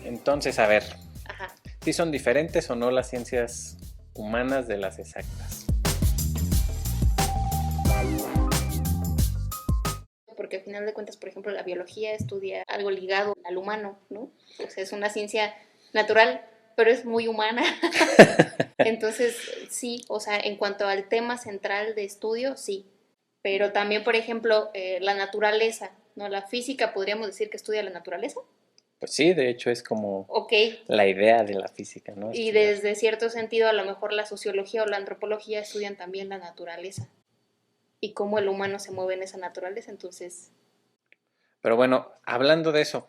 Entonces, a ver, Ajá. ¿sí son diferentes o no las ciencias humanas de las exactas? Porque al final de cuentas, por ejemplo, la biología estudia algo ligado al humano, ¿no? O sea, es una ciencia natural, pero es muy humana. Entonces, sí, o sea, en cuanto al tema central de estudio, sí. Pero también, por ejemplo, la naturaleza, ¿no? La física, podríamos decir que estudia la naturaleza. Pues sí, de hecho es como Ok. la idea de la física, ¿no? Y Estudiar. desde cierto sentido, a lo mejor la sociología o la antropología estudian también la naturaleza y cómo el humano se mueve en esa naturaleza. Entonces, Pero bueno, hablando de eso,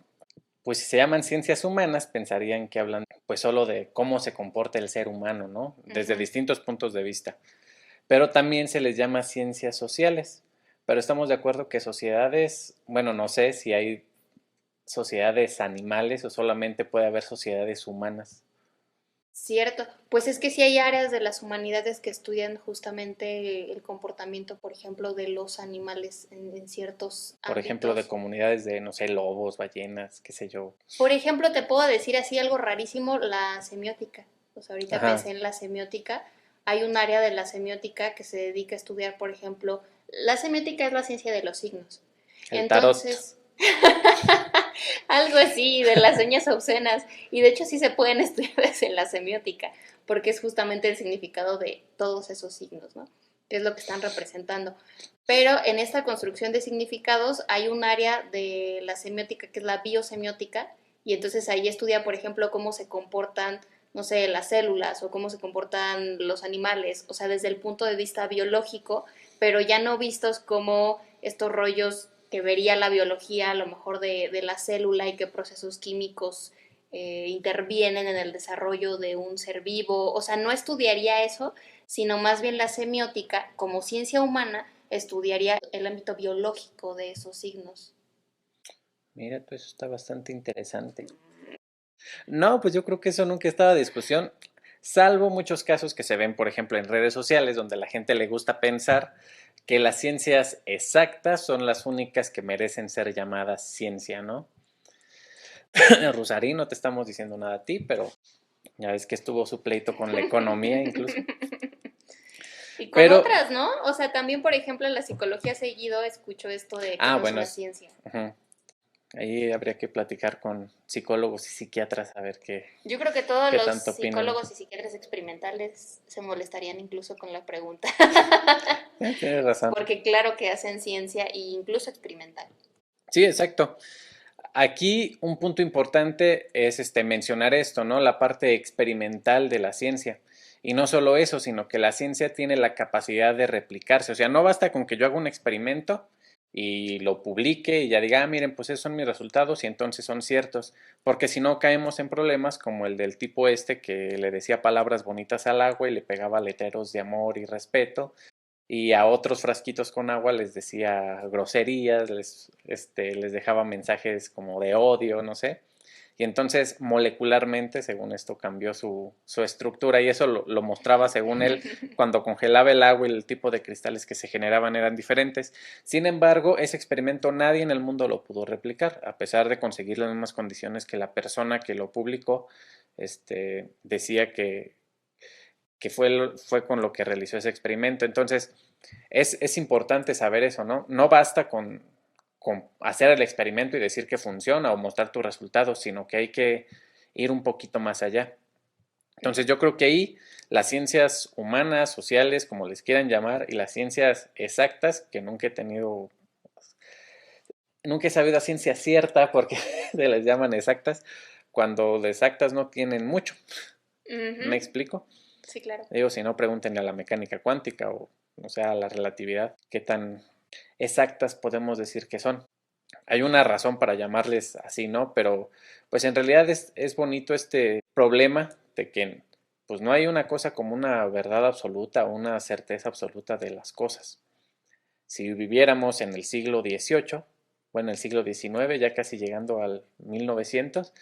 pues si se llaman ciencias humanas, pensarían que hablan pues solo de cómo se comporta el ser humano, ¿no? Desde ujú. distintos puntos de vista. Pero también se les llama ciencias sociales. Pero estamos de acuerdo que sociedades, bueno, no sé si hay sociedades animales o solamente puede haber sociedades humanas. Cierto, pues es que sí hay áreas de las humanidades que estudian justamente el comportamiento, por ejemplo, de los animales en ciertos Por ejemplo, de ámbitos. comunidades de, no sé, lobos, ballenas, qué sé yo. Por ejemplo, te puedo decir así algo rarísimo, la semiótica. Pues ahorita Ajá, pensé en la semiótica. Hay un área de la semiótica que se dedica a estudiar, por ejemplo, la semiótica es la ciencia de los signos. el tarot. Entonces, algo así, de las señas obscenas. Y de hecho sí se pueden estudiar desde la semiótica, porque es justamente el significado de todos esos signos, ¿no? Que es lo que están representando. Pero en esta construcción de significados hay un área de la semiótica que es la biosemiótica, y entonces ahí estudia, por ejemplo, cómo se comportan, no sé, las células o cómo se comportan los animales, o sea, desde el punto de vista biológico, pero ya no vistos como estos rollos que vería la biología a lo mejor de la célula y qué procesos químicos intervienen en el desarrollo de un ser vivo. O sea, no estudiaría eso, sino más bien la semiótica como ciencia humana estudiaría el ámbito biológico de esos signos. Mira, pues eso está bastante interesante. No, pues yo creo que eso nunca estaba a discusión, salvo muchos casos que se ven, por ejemplo, en redes sociales, donde a la gente le gusta pensar que las ciencias exactas son las únicas que merecen ser llamadas ciencia, ¿no? Rosarín, no te estamos diciendo nada a ti, pero ya ves que estuvo su pleito con la economía incluso. Y con Pero, otras, ¿no? O sea, también, por ejemplo, en la psicología seguido escucho esto de que no es bueno, una ciencia. ujú, ahí habría que platicar con psicólogos y psiquiatras a ver Yo creo que todos qué los tanto opinan. psicólogos y psiquiatras experimentales se molestarían incluso con la pregunta, Tienes razón. porque claro que hacen ciencia e incluso experimental. Sí, exacto. Aquí un punto importante es mencionar esto, ¿no? La parte experimental de la ciencia. Y no solo eso, sino que la ciencia tiene la capacidad de replicarse. O sea, no basta con que yo haga un experimento y lo publique y ya diga, miren, pues esos son mis resultados y entonces son ciertos. Porque si no caemos en problemas como el del tipo que le decía palabras bonitas al agua y le pegaba letreros de amor y respeto y a otros frasquitos con agua les decía groserías, les dejaba mensajes como de odio, no sé. Y entonces molecularmente, según esto, cambió su estructura y eso lo mostraba, según él, cuando congelaba el agua y el tipo de cristales que se generaban eran diferentes. Sin embargo, ese experimento nadie en el mundo lo pudo replicar, a pesar de conseguir las mismas condiciones que la persona que lo publicó decía que fue con lo que realizó ese experimento. Entonces, es importante saber eso, ¿no? No basta con hacer el experimento y decir que funciona o mostrar tus resultados, sino que hay que ir un poquito más allá. Entonces, yo creo que ahí las ciencias humanas, sociales, como les quieran llamar, y las ciencias exactas, que nunca he sabido a ciencia cierta porque se les llaman exactas, cuando de exactas no tienen mucho. ¿Me Ujú. explico? Sí, claro. Digo, si no, pregúntenle a la mecánica cuántica o sea, a la relatividad, qué tan exactas podemos decir que son. Hay una razón para llamarles así, ¿no? Pero pues en realidad es bonito este problema de que pues no hay una cosa como una verdad absoluta o una certeza absoluta de las cosas. Si viviéramos en el siglo XVIII, bueno, el siglo XIX, ya casi llegando al 1900,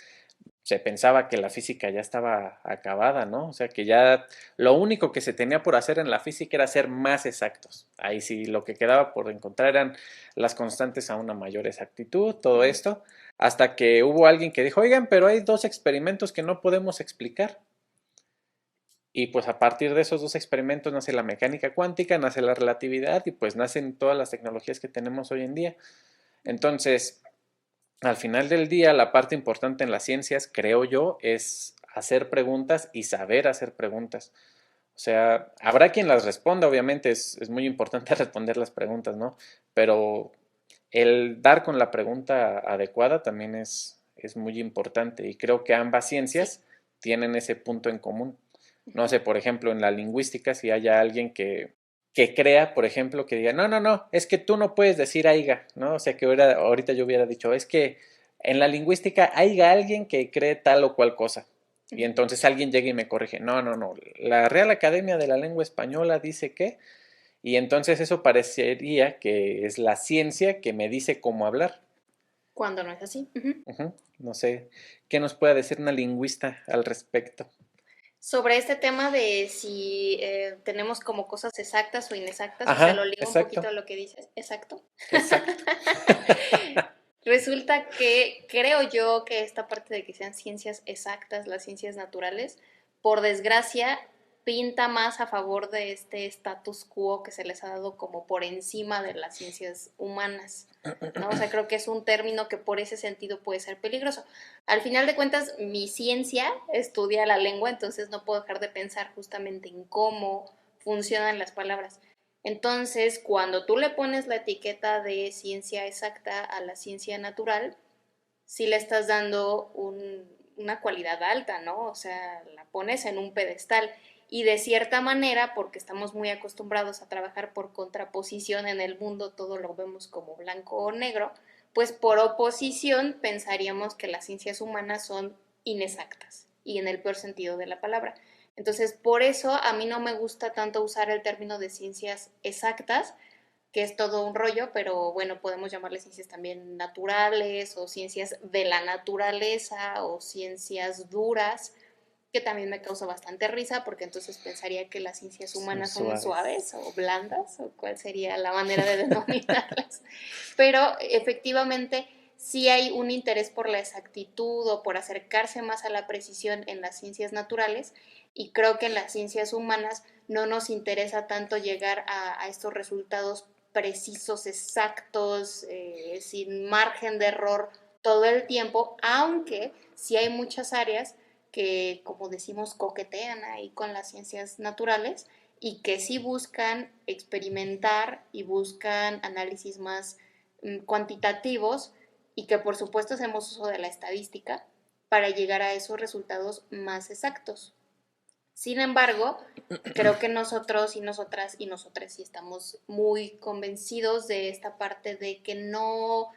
se pensaba que la física ya estaba acabada, ¿no? O sea, que ya lo único que se tenía por hacer en la física era ser más exactos. Ahí sí, lo que quedaba por encontrar eran las constantes a una mayor exactitud, todo Mm. esto. hasta que hubo alguien que dijo, oigan, pero hay dos experimentos que no podemos explicar. Y pues a partir de esos dos experimentos nace la mecánica cuántica, nace la relatividad y pues nacen todas las tecnologías que tenemos hoy en día. Entonces, al final del día, la parte importante en las ciencias, creo yo, es hacer preguntas y saber hacer preguntas. O sea, habrá quien las responda, obviamente es muy importante responder las preguntas, ¿no? Pero el dar con la pregunta adecuada también es muy importante y creo que ambas Sí. ciencias tienen ese punto en común. No sé, por ejemplo, en la lingüística, si haya alguien que crea, por ejemplo, que diga, no, no, no, es que tú no puedes decir aiga, ¿no? O sea, que ahorita yo hubiera dicho, es que en la lingüística haya alguien que cree tal o cual cosa. Y entonces alguien llega y me corrige, no, no, no, la Real Academia de la Lengua Española dice que, y entonces eso parecería que es la ciencia que me dice cómo hablar. Cuando no es así. Ujú. Ujú. No sé, ¿qué nos puede decir una lingüista al respecto? Sobre este tema de si tenemos como cosas exactas o inexactas, o sea, lo Ajá, ligo un poquito exacto, a lo que dices. Exacto. exacto. Resulta que creo yo que esta parte de que sean ciencias exactas, las ciencias naturales, por desgracia, pinta más a favor de este status quo que se les ha dado como por encima de las ciencias humanas, ¿no? O sea, creo que es un término que por ese sentido puede ser peligroso. Al final de cuentas, mi ciencia estudia la lengua, entonces no puedo dejar de pensar justamente en cómo funcionan las palabras. Entonces, cuando tú le pones la etiqueta de ciencia exacta a la ciencia natural, sí le estás dando una cualidad alta, ¿no? O sea, la pones en un pedestal. Y de cierta manera, porque estamos muy acostumbrados a trabajar por contraposición en el mundo, todo lo vemos como blanco o negro, pues por oposición pensaríamos que las ciencias humanas son inexactas y en el peor sentido de la palabra. Entonces, por eso a mí no me gusta tanto usar el término de ciencias exactas, que es todo un rollo, pero bueno, podemos llamarle ciencias también naturales o ciencias de la naturaleza o ciencias duras, que también me causa bastante risa porque entonces pensaría que las ciencias Son humanas son suaves. suaves o blandas o cuál sería la manera de denominarlas. Pero efectivamente sí hay un interés por la exactitud o por acercarse más a la precisión en las ciencias naturales y creo que en las ciencias humanas no nos interesa tanto llegar a estos resultados precisos, exactos, sin margen de error todo el tiempo, aunque sí hay muchas áreas que, como decimos, coquetean ahí con las ciencias naturales y que sí buscan experimentar y buscan análisis más cuantitativos y que por supuesto hacemos uso de la estadística para llegar a esos resultados más exactos. Sin embargo, creo que nosotros y nosotras y nosotras sí estamos muy convencidos de esta parte de que no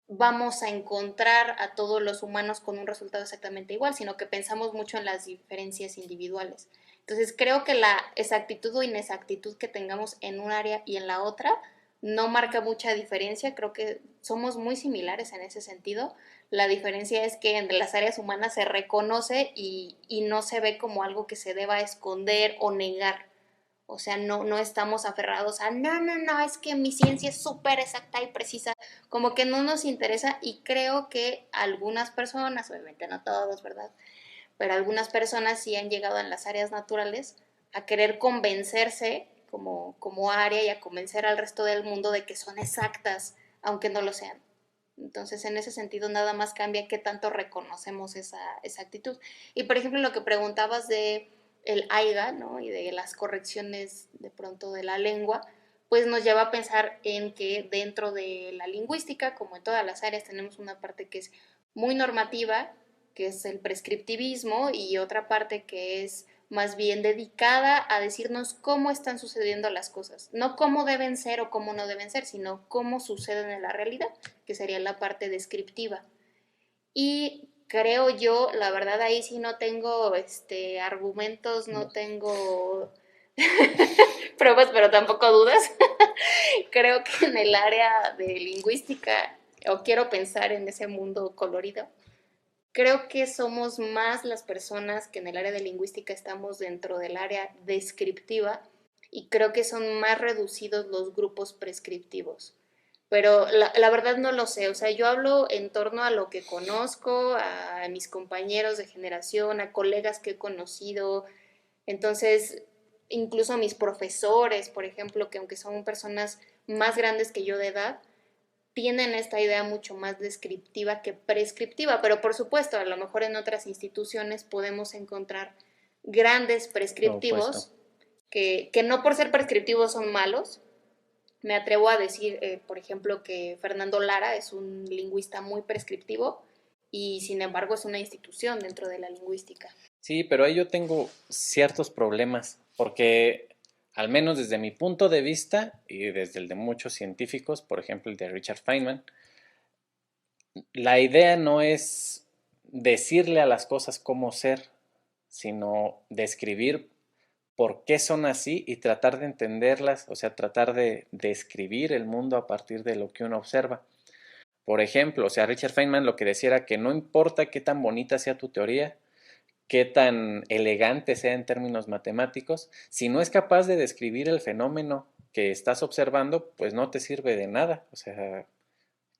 vamos a encontrar a todos los humanos con un resultado exactamente igual, sino que pensamos mucho en las diferencias individuales. Entonces, creo que la exactitud o inexactitud que tengamos en un área y en la otra no marca mucha diferencia, creo que somos muy similares en ese sentido. La diferencia es que en las áreas humanas se reconoce y no se ve como algo que se deba esconder o negar. O sea, no estamos aferrados a, no, no, no, es que mi ciencia es súper exacta y precisa. Como que no nos interesa y creo que algunas personas, obviamente no todos, ¿verdad? Pero algunas personas sí han llegado en las áreas naturales a querer convencerse como área y a convencer al resto del mundo de que son exactas, aunque no lo sean. Entonces, en ese sentido, nada más cambia qué tanto reconocemos esa actitud. Y, por ejemplo, lo que preguntabas de el AIGA, ¿no? Y de las correcciones de pronto de la lengua, pues nos lleva a pensar en que dentro de la lingüística, como en todas las áreas, tenemos una parte que es muy normativa, que es el prescriptivismo, y otra parte que es más bien dedicada a decirnos cómo están sucediendo las cosas, no cómo deben ser o cómo no deben ser, sino cómo suceden en la realidad, que sería la parte descriptiva. Y creo yo, la verdad ahí sí no tengo argumentos, no tengo pruebas, pero tampoco dudas. Creo que en el área de lingüística, o quiero pensar en ese mundo colorido, creo que somos más las personas que en el área de lingüística estamos dentro del área descriptiva y creo que son más reducidos los grupos prescriptivos. pero la verdad no lo sé, o sea, yo hablo en torno a lo que conozco, a mis compañeros de generación, a colegas que he conocido, entonces incluso a mis profesores, por ejemplo, que aunque son personas más grandes que yo de edad, tienen esta idea mucho más descriptiva que prescriptiva, pero por supuesto, a lo mejor en otras instituciones podemos encontrar grandes Lo opuesto. prescriptivos que no por ser prescriptivos son malos. Me atrevo a decir, por ejemplo, que Fernando Lara es un lingüista muy prescriptivo y sin embargo es una institución dentro de la lingüística. Sí, pero ahí yo tengo ciertos problemas, porque al menos desde mi punto de vista y desde el de muchos científicos, por ejemplo el de Richard Feynman, la idea no es decirle a las cosas cómo ser, sino describir por qué son así y tratar de entenderlas, o sea, tratar de describir el mundo a partir de lo que uno observa. Por ejemplo, o sea, Richard Feynman lo que decía era que no importa qué tan bonita sea tu teoría, qué tan elegante sea en términos matemáticos, si no es capaz de describir el fenómeno que estás observando, pues no te sirve de nada. O sea,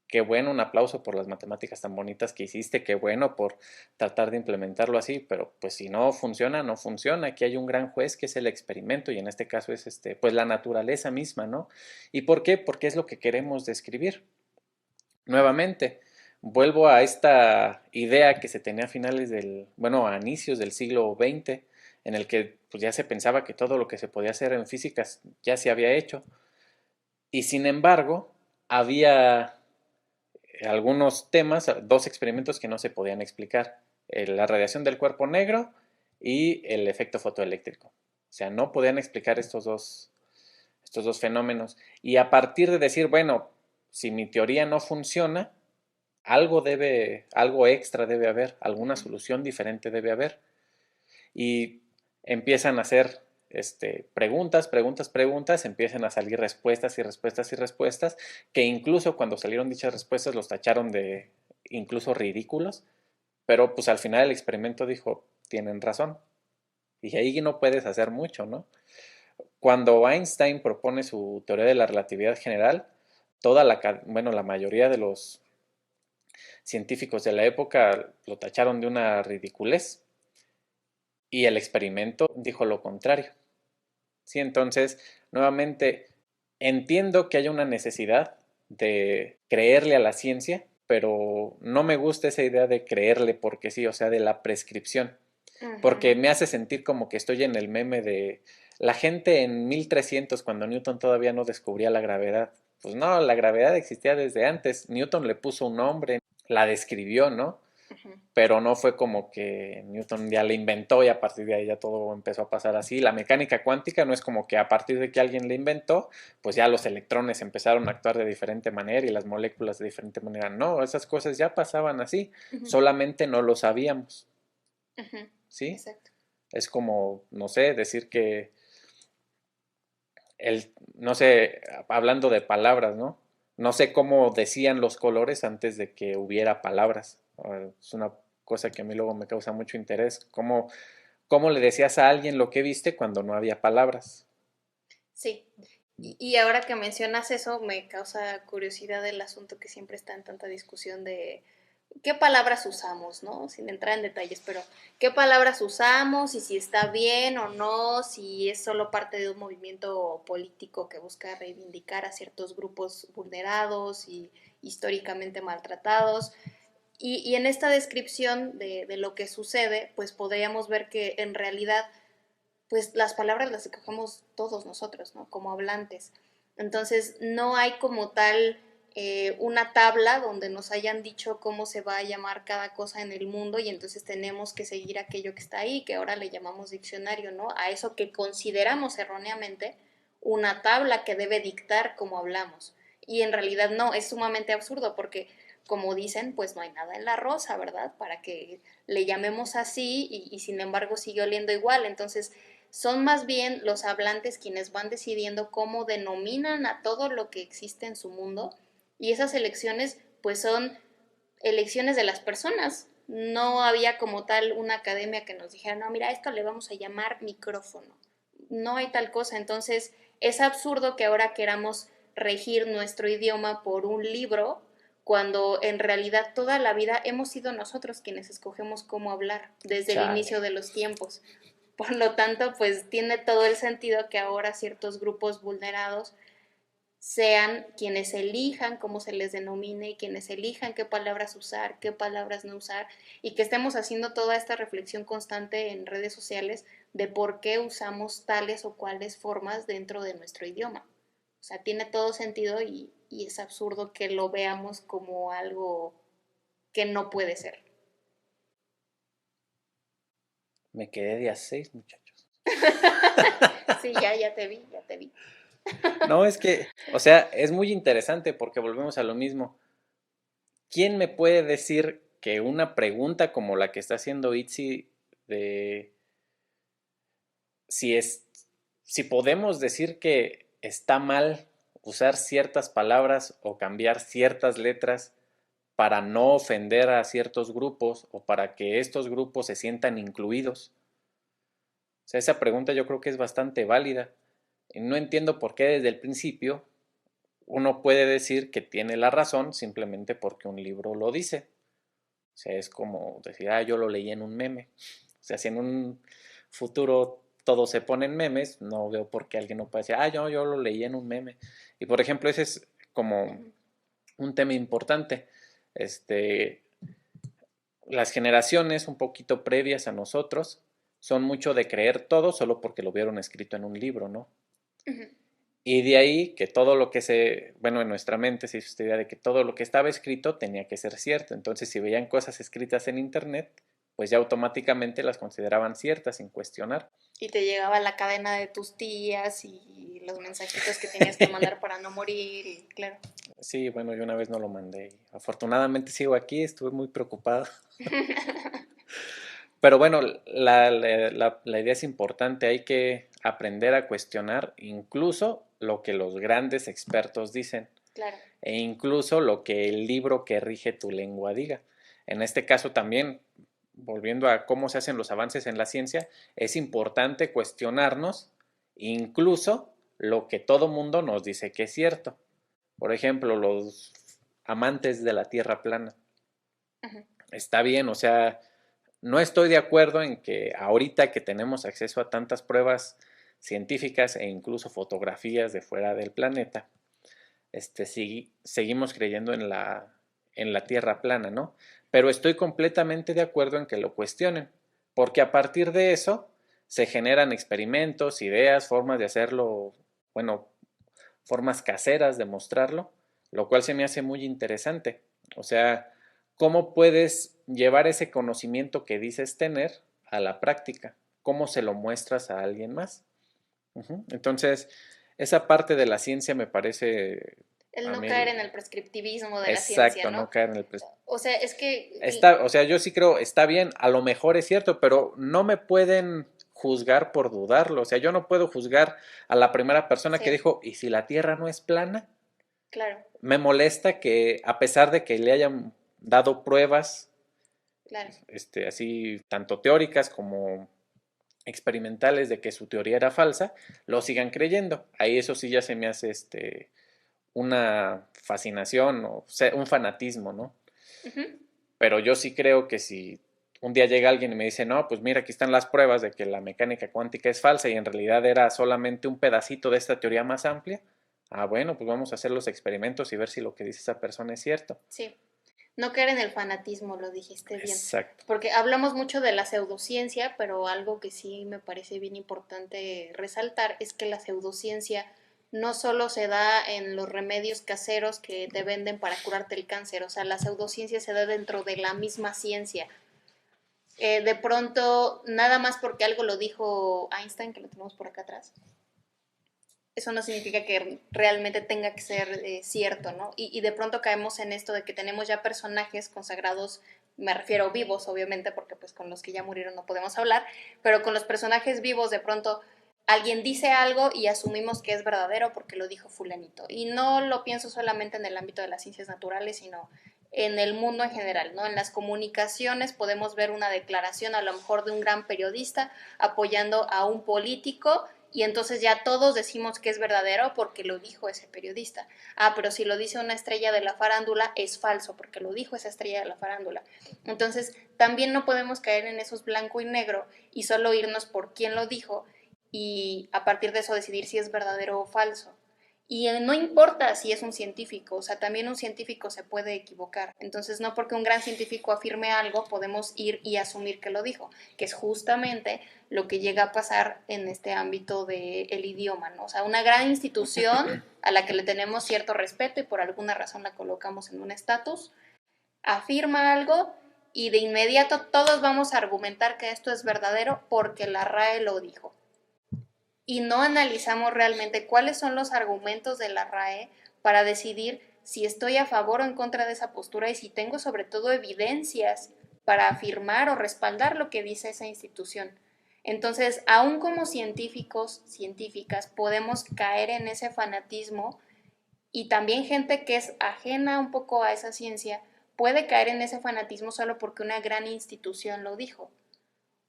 qué bueno, un aplauso por las matemáticas tan bonitas que hiciste, qué bueno por tratar de implementarlo así, pero pues si no funciona, no funciona. Aquí hay un gran juez que es el experimento y en este caso es pues la naturaleza misma, ¿no? ¿Y por qué? Porque es lo que queremos describir. Nuevamente, vuelvo a esta idea que se tenía a finales bueno, a inicios del siglo XX, en el que pues, ya se pensaba que todo lo que se podía hacer en físicas ya se había hecho, y sin embargo, había algunos temas, dos experimentos que no se podían explicar, la radiación del cuerpo negro y el efecto fotoeléctrico. O sea, no podían explicar estos dos fenómenos. Y a partir de decir, bueno, si mi teoría no funciona, algo extra debe haber, alguna solución diferente debe haber. Y empiezan a hacer preguntas, preguntas, preguntas, empiezan a salir respuestas y respuestas y respuestas, que incluso cuando salieron dichas respuestas los tacharon de incluso ridículos, pero pues al final el experimento dijo, tienen razón. Y ahí no puedes hacer mucho, ¿no? Cuando Einstein propone su teoría de la relatividad general, bueno, la mayoría de los científicos de la época lo tacharon de una ridiculez y el experimento dijo lo contrario. Sí, entonces, nuevamente, entiendo que haya una necesidad de creerle a la ciencia, pero no me gusta esa idea de creerle porque sí, o sea, de la prescripción, porque Ujú. me hace sentir como que estoy en el meme de la gente en 1300 cuando Newton todavía no descubría la gravedad. Pues no, la gravedad existía desde antes. Newton le puso un nombre, la describió, ¿no? Ujú. Pero no fue como que Newton ya la inventó y a partir de ahí ya todo empezó a pasar así. La mecánica cuántica no es como que a partir de que alguien la inventó, pues ya los electrones empezaron a actuar de diferente manera y las moléculas de diferente manera. No, esas cosas ya pasaban así, Ujú. solamente no lo sabíamos, Ujú. ¿sí? Exacto. Es como, no sé, decir que no sé, hablando de palabras, ¿no? No sé cómo decían los colores antes de que hubiera palabras. Es una cosa que a mí luego me causa mucho interés. ¿Cómo le decías a alguien lo que viste cuando no había palabras? Sí. Y ahora que mencionas eso, me causa curiosidad el asunto que siempre está en tanta discusión de qué palabras usamos, ¿no? Sin entrar en detalles, pero qué palabras usamos y si está bien o no, si es solo parte de un movimiento político que busca reivindicar a ciertos grupos vulnerados y históricamente maltratados. Y en esta descripción de lo que sucede, pues podríamos ver que en realidad pues las palabras las escogemos todos nosotros, ¿no? Como hablantes. Entonces, no hay como tal una tabla donde nos hayan dicho cómo se va a llamar cada cosa en el mundo y entonces tenemos que seguir aquello que está ahí, que ahora le llamamos diccionario, ¿no? A eso que consideramos erróneamente una tabla que debe dictar cómo hablamos. Y en realidad no, es sumamente absurdo porque, como dicen, pues no hay nada en la rosa, ¿verdad? Para que le llamemos así y sin embargo sigue oliendo igual. Entonces, son más bien los hablantes quienes van decidiendo cómo denominan a todo lo que existe en su mundo y esas elecciones pues son elecciones de las personas. No había como tal una academia que nos dijera, no, mira, esto le vamos a llamar micrófono. No hay tal cosa. Entonces es absurdo que ahora queramos regir nuestro idioma por un libro, cuando en realidad toda la vida hemos sido nosotros quienes escogemos cómo hablar desde el Chale. inicio de los tiempos. Por lo tanto, pues tiene todo el sentido que ahora ciertos grupos vulnerados sean quienes elijan cómo se les denomine, y quienes elijan qué palabras usar, qué palabras no usar, y que estemos haciendo toda esta reflexión constante en redes sociales de por qué usamos tales o cuales formas dentro de nuestro idioma. O sea, tiene todo sentido y es absurdo que lo veamos como algo que no puede ser. Me quedé de a 6, muchachos. Sí, ya te vi, ya te vi. No, es que, o sea, es muy interesante porque volvemos a lo mismo. ¿Quién me puede decir que una pregunta como la que está haciendo Itzy de si es, si podemos decir que está mal usar ciertas palabras o cambiar ciertas letras para no ofender a ciertos grupos o para que estos grupos se sientan incluidos? O sea, esa pregunta yo creo que es bastante válida. Y no entiendo por qué desde el principio uno puede decir que tiene la razón simplemente porque un libro lo dice. O sea, es como decir, ah, yo lo leí en un meme. O sea, si en un futuro todos se ponen memes, no veo por qué alguien no puede decir, ah, yo lo leí en un meme. Y por ejemplo, ese es como un tema importante. Este, las generaciones un poquito previas a nosotros son mucho de creer todo solo porque lo vieron escrito en un libro, ¿no? Ujú. Y de ahí que todo lo que bueno, en nuestra mente se hizo esta idea de que todo lo que estaba escrito tenía que ser cierto. Entonces, si veían cosas escritas en internet, pues ya automáticamente las consideraban ciertas sin cuestionar. Y te llegaba la cadena de tus tías y los mensajitos que tenías que mandar para no morir, y claro. Sí, bueno, yo una vez no lo mandé. Afortunadamente sigo aquí, estuve muy preocupado. Pero bueno, la idea es importante, hay que aprender a cuestionar incluso lo que los grandes expertos dicen Claro. e incluso lo que el libro que rige tu lengua diga. En este caso también, volviendo a cómo se hacen los avances en la ciencia, es importante cuestionarnos incluso lo que todo mundo nos dice que es cierto. Por ejemplo, los amantes de la Tierra plana. Ujú. Está bien, o sea, no estoy de acuerdo en que ahorita que tenemos acceso a tantas pruebas científicas e incluso fotografías de fuera del planeta, seguimos creyendo en la Tierra plana, ¿no? Pero estoy completamente de acuerdo en que lo cuestionen, porque a partir de eso se generan experimentos, ideas, formas de hacerlo, bueno, formas caseras de mostrarlo, lo cual se me hace muy interesante. O sea, ¿cómo puedes llevar ese conocimiento que dices tener a la práctica? ¿Cómo se lo muestras a alguien más? Entonces, esa parte de la ciencia me parece El a no mí caer en el prescriptivismo de la ciencia, exacto, ¿no? no caer en el O sea, es que está, o sea, yo sí creo, está bien, a lo mejor es cierto, pero no me pueden juzgar por dudarlo. O sea, yo no puedo juzgar a la primera persona que sí, dijo, ¿y si la Tierra no es plana? claro, Me molesta que a pesar de que le hayan dado pruebas, claro. así tanto teóricas como experimentales de que su teoría era falsa, lo sigan creyendo. Ahí eso sí ya se me hace una fascinación o sea, un fanatismo, ¿no? Ujú. Pero yo sí creo que si un día llega alguien y me dice, no, pues mira, aquí están las pruebas de que la mecánica cuántica es falsa y en realidad era solamente un pedacito de esta teoría más amplia, ah, bueno, pues vamos a hacer los experimentos y ver si lo que dice esa persona es cierto. Sí, no caer en el fanatismo, lo dijiste bien. Exacto. Porque hablamos mucho de la pseudociencia, pero algo que sí me parece bien importante resaltar es que la pseudociencia no solo se da en los remedios caseros que te venden para curarte el cáncer, o sea, la pseudociencia se da dentro de la misma ciencia. De pronto, nada más porque algo lo dijo Einstein, que lo tenemos por acá atrás, eso no significa que realmente tenga que ser cierto, ¿no? Y de pronto caemos en esto de que tenemos ya personajes consagrados, me refiero vivos, obviamente, porque pues con los que ya murieron no podemos hablar, pero con los personajes vivos de pronto alguien dice algo y asumimos que es verdadero porque lo dijo fulanito. Y no lo pienso solamente en el ámbito de las ciencias naturales, sino en el mundo en general, ¿no? En las comunicaciones podemos ver una declaración a lo mejor de un gran periodista apoyando a un político y entonces ya todos decimos que es verdadero porque lo dijo ese periodista. Ah, pero si lo dice una estrella de la farándula es falso porque lo dijo esa estrella de la farándula. Entonces también no podemos caer en esos blanco y negro y solo irnos por quién lo dijo y a partir de eso decidir si es verdadero o falso. Y no importa si es un científico, o sea, también un científico se puede equivocar. Entonces, no porque un gran científico afirme algo, podemos ir y asumir que lo dijo, que es justamente lo que llega a pasar en este ámbito del idioma, ¿no? O sea, una gran institución a la que le tenemos cierto respeto y por alguna razón la colocamos en un estatus, afirma algo y de inmediato todos vamos a argumentar que esto es verdadero porque la RAE lo dijo y no analizamos realmente cuáles son los argumentos de la RAE para decidir si estoy a favor o en contra de esa postura y si tengo sobre todo evidencias para afirmar o respaldar lo que dice esa institución. Entonces, aún como científicos, científicas, podemos caer en ese fanatismo y también gente que es ajena un poco a esa ciencia puede caer en ese fanatismo solo porque una gran institución lo dijo.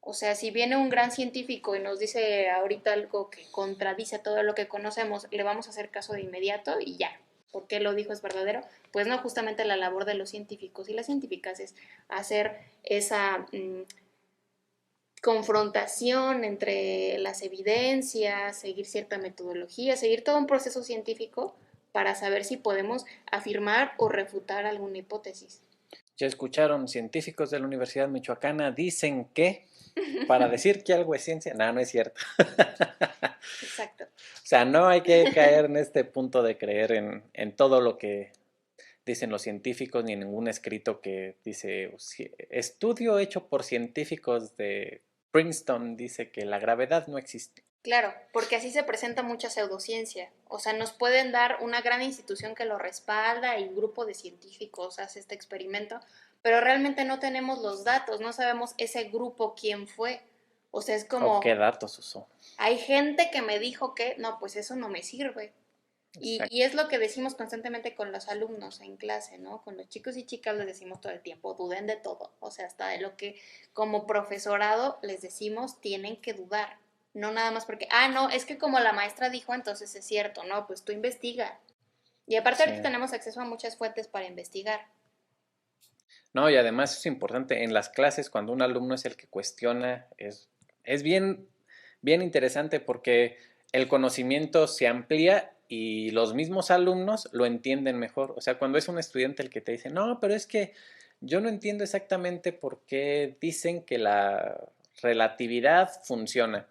O sea, si viene un gran científico y nos dice ahorita algo que contradice todo lo que conocemos, le vamos a hacer caso de inmediato y ya. ¿Por qué lo dijo es verdadero? Pues no, justamente la labor de los científicos y las científicas es hacer esa confrontación entre las evidencias, seguir cierta metodología, seguir todo un proceso científico para saber si podemos afirmar o refutar alguna hipótesis. Ya escucharon, científicos de la Universidad Michoacana dicen que, para decir que algo es ciencia, no, no es cierto. Exacto. O sea, no hay que caer en este punto de creer en todo lo que dicen los científicos, ni en ningún escrito que dice, estudio hecho por científicos de Princeton dice que la gravedad no existe. Claro, porque así se presenta mucha pseudociencia. O sea, nos pueden dar una gran institución que lo respalda y un grupo de científicos hace este experimento, pero realmente no tenemos los datos, no sabemos ese grupo quién fue. O sea, es ¿O qué como, datos usó? hay gente que me dijo que, no, pues eso no me sirve. Y es lo que decimos constantemente con los alumnos en clase, ¿no? Con los chicos y chicas les decimos todo el tiempo, duden de todo. O sea, hasta de lo que como profesorado les decimos, tienen que dudar. No nada más porque, no, es que como la maestra dijo, entonces es cierto, no, pues tú investiga. Y aparte Sí. ahorita tenemos acceso a muchas fuentes para investigar. No, y además es importante en las clases cuando un alumno es el que cuestiona, es bien, bien interesante porque el conocimiento se amplía y los mismos alumnos lo entienden mejor. O sea, cuando es un estudiante el que te dice, no, pero es que yo no entiendo exactamente por qué dicen que la relatividad funciona.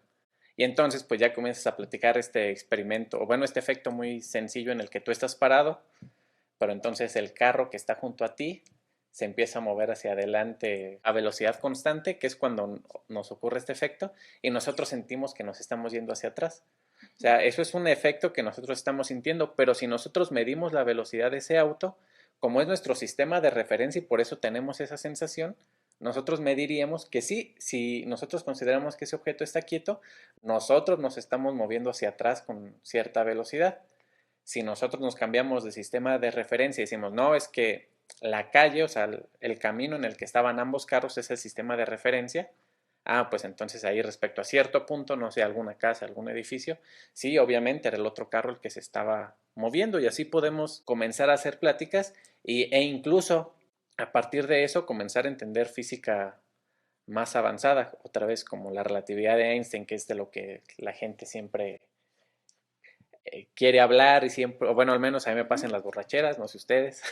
Y entonces pues ya comienzas a platicar este experimento, o bueno, este efecto muy sencillo en el que tú estás parado, pero entonces el carro que está junto a ti se empieza a mover hacia adelante a velocidad constante, que es cuando nos ocurre este efecto, y nosotros sentimos que nos estamos yendo hacia atrás. O sea, eso es un efecto que nosotros estamos sintiendo, pero si nosotros medimos la velocidad de ese auto, como es nuestro sistema de referencia y por eso tenemos esa sensación, nosotros mediríamos que sí, si nosotros consideramos que ese objeto está quieto, nosotros nos estamos moviendo hacia atrás con cierta velocidad. Si nosotros nos cambiamos de sistema de referencia y decimos, no, es que la calle, o sea, el camino en el que estaban ambos carros es el sistema de referencia, pues entonces ahí respecto a cierto punto, no sé, alguna casa, algún edificio, sí, obviamente era el otro carro el que se estaba moviendo y así podemos comenzar a hacer pláticas e incluso a partir de eso comenzar a entender física más avanzada, otra vez como la relatividad de Einstein, que es de lo que la gente siempre quiere hablar y siempre, o bueno, al menos a mí me pasan las borracheras, no sé ustedes,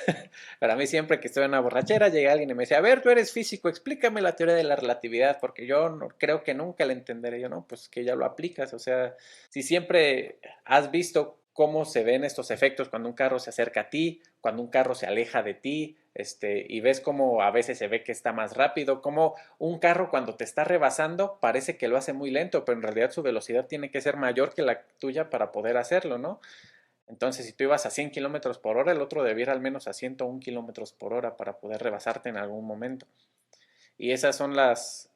pero a mí siempre que estoy en una borrachera llega alguien y me dice, a ver, tú eres físico, explícame la teoría de la relatividad, porque yo no, creo que nunca la entenderé. Yo, no, pues que ya lo aplicas, o sea, si siempre has visto cómo se ven estos efectos cuando un carro se acerca a ti, cuando un carro se aleja de ti, y ves cómo a veces se ve que está más rápido, como un carro cuando te está rebasando parece que lo hace muy lento, pero en realidad su velocidad tiene que ser mayor que la tuya para poder hacerlo, ¿no? Entonces, si tú ibas a 100 kilómetros por hora, el otro debía ir al menos a 101 kilómetros por hora para poder rebasarte en algún momento. Y esas son las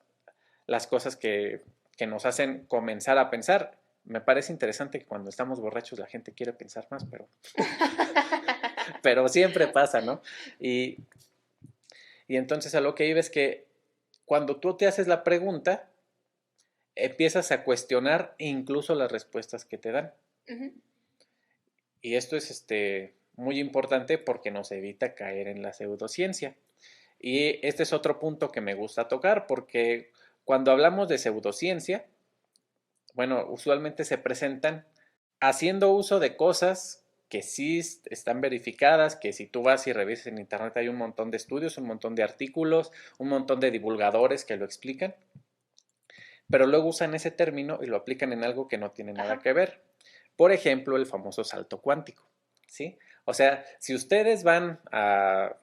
cosas que nos hacen comenzar a pensar. Me parece interesante que cuando estamos borrachos la gente quiere pensar más, pero siempre pasa, ¿no? Y entonces a lo que iba es que cuando tú te haces la pregunta, empiezas a cuestionar incluso las respuestas que te dan. Ujú. Y esto es muy importante porque nos evita caer en la pseudociencia. Y este es otro punto que me gusta tocar porque cuando hablamos de pseudociencia, bueno, usualmente se presentan haciendo uso de cosas que sí están verificadas, que si tú vas y revisas en internet hay un montón de estudios, un montón de artículos, un montón de divulgadores que lo explican, pero luego usan ese término y lo aplican en algo que no tiene nada Ajá. que ver. Por ejemplo, el famoso salto cuántico, ¿sí? O sea, si ustedes van a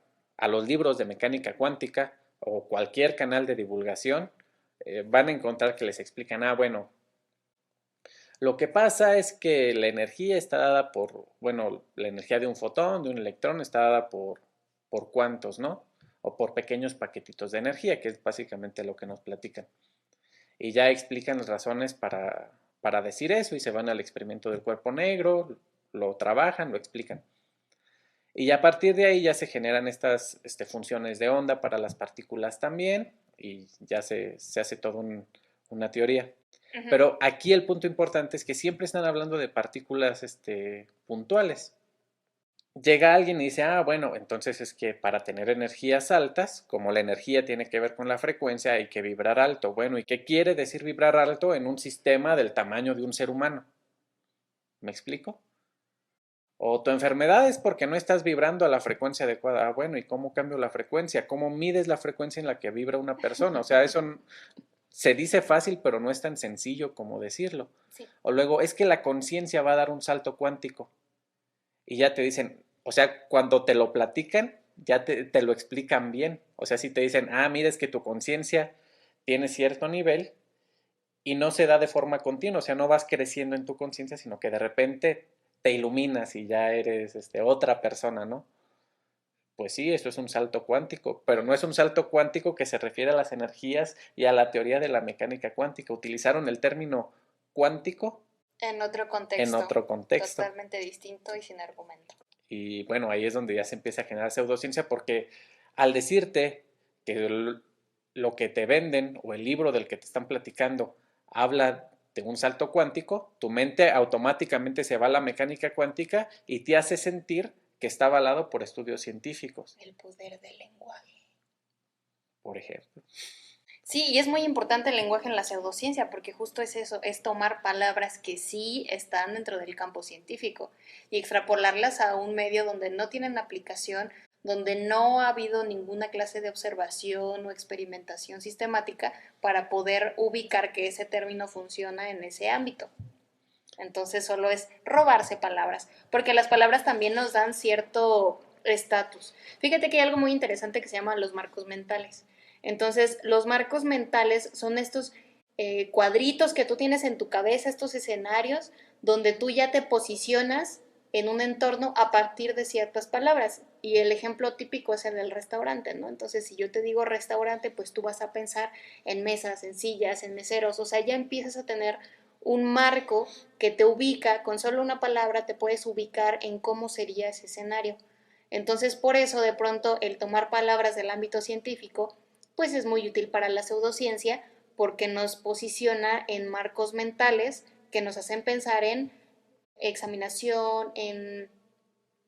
los libros de mecánica cuántica o cualquier canal de divulgación, van a encontrar que les explican, bueno, lo que pasa es que la energía está dada por, bueno, la energía de un fotón, de un electrón, está dada por cuantos, ¿no? O por pequeños paquetitos de energía, que es básicamente lo que nos platican. Y ya explican las razones para decir eso y se van al experimento del cuerpo negro, lo trabajan, lo explican. Y ya a partir de ahí ya se generan estas funciones de onda para las partículas también y ya se hace toda una teoría. Ujú. Pero aquí el punto importante es que siempre están hablando de partículas puntuales. Llega alguien y dice, bueno, entonces es que para tener energías altas, como la energía tiene que ver con la frecuencia, hay que vibrar alto. Bueno, ¿y qué quiere decir vibrar alto en un sistema del tamaño de un ser humano? ¿Me explico? O tu enfermedad es porque no estás vibrando a la frecuencia adecuada. Bueno, ¿y cómo cambio la frecuencia? ¿Cómo mides la frecuencia en la que vibra una persona? O sea, eso se dice fácil, pero no es tan sencillo como decirlo. Sí. O luego, es que la conciencia va a dar un salto cuántico. Y ya te dicen, o sea, cuando te lo platican, ya te lo explican bien. O sea, si te dicen, mira, es que tu conciencia tiene cierto nivel y no se da de forma continua, o sea, no vas creciendo en tu conciencia, sino que de repente te iluminas y ya eres otra persona, ¿no? Pues sí, eso es un salto cuántico, pero no es un salto cuántico que se refiere a las energías y a la teoría de la mecánica cuántica. Utilizaron el término cuántico En otro en contexto, otro contexto. totalmente distinto y sin argumento. Y bueno, ahí es donde ya se empieza a generar pseudociencia porque al decirte que lo que te venden o el libro del que te están platicando habla de un salto cuántico, tu mente automáticamente se va a la mecánica cuántica y te hace sentir que está avalado por estudios científicos, El poder del lenguaje. por ejemplo. Sí, y es muy importante el lenguaje en la pseudociencia, porque justo es eso, es tomar palabras que sí están dentro del campo científico y extrapolarlas a un medio donde no tienen aplicación, donde no ha habido ninguna clase de observación o experimentación sistemática para poder ubicar que ese término funciona en ese ámbito. Entonces solo es robarse palabras, porque las palabras también nos dan cierto estatus. Fíjate que hay algo muy interesante que se llama los marcos mentales. Entonces, los marcos mentales son estos cuadritos que tú tienes en tu cabeza, estos escenarios donde tú ya te posicionas en un entorno a partir de ciertas palabras. Y el ejemplo típico es el del restaurante, ¿no? Entonces, si yo te digo restaurante, pues tú vas a pensar en mesas, en sillas, en meseros, o sea, ya empiezas a tener un marco que te ubica, con solo una palabra te puedes ubicar en cómo sería ese escenario. Entonces, por eso, de pronto, el tomar palabras del ámbito científico, pues es muy útil para la pseudociencia porque nos posiciona en marcos mentales que nos hacen pensar en examinación, en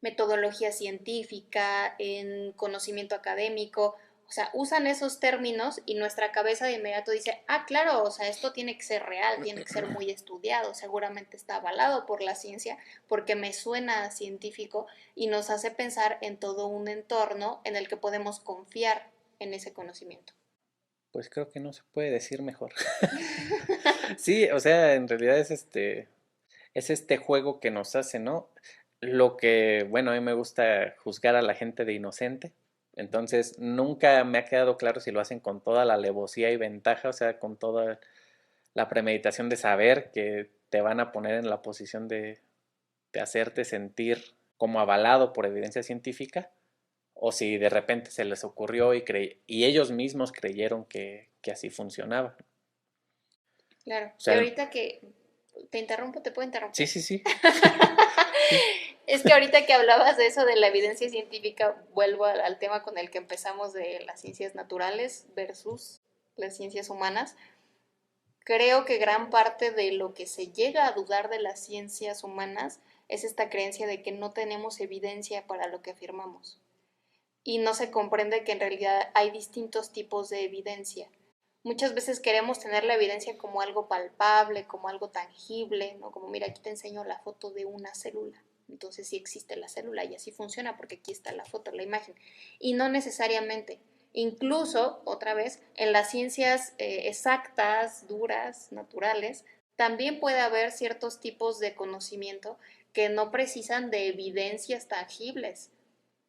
metodología científica, en conocimiento académico. O sea, usan esos términos y nuestra cabeza de inmediato dice, claro, o sea, esto tiene que ser real, tiene que ser muy estudiado, seguramente está avalado por la ciencia porque me suena científico y nos hace pensar en todo un entorno en el que podemos confiar en ese conocimiento. Pues creo que no se puede decir mejor. Sí, o sea, en realidad es este juego que nos hace, ¿no? Lo que, bueno, a mí me gusta juzgar a la gente de inocente, entonces nunca me ha quedado claro si lo hacen con toda la alevosía y ventaja, o sea, con toda la premeditación de saber que te van a poner en la posición de hacerte sentir como avalado por evidencia científica, o si de repente se les ocurrió y ellos mismos creyeron que así funcionaba. Claro. O Y sea, ahorita que te interrumpo, ¿te puedo sí, interrumpir? sí, sí. Sí. Es que ahorita que hablabas de eso de la evidencia científica, vuelvo al tema con el que empezamos de las ciencias naturales versus las ciencias humanas. Creo que gran parte de lo que se llega a dudar de las ciencias humanas es esta creencia de que no tenemos evidencia para lo que afirmamos. Y no se comprende que en realidad hay distintos tipos de evidencia. Muchas veces queremos tener la evidencia como algo palpable, como algo tangible, ¿no? Como mira, aquí te enseño la foto de una célula. Entonces sí existe la célula y así funciona porque aquí está la foto, la imagen. Y no necesariamente. Incluso, otra vez, en las ciencias exactas, duras, naturales, también puede haber ciertos tipos de conocimiento que no precisan de evidencias tangibles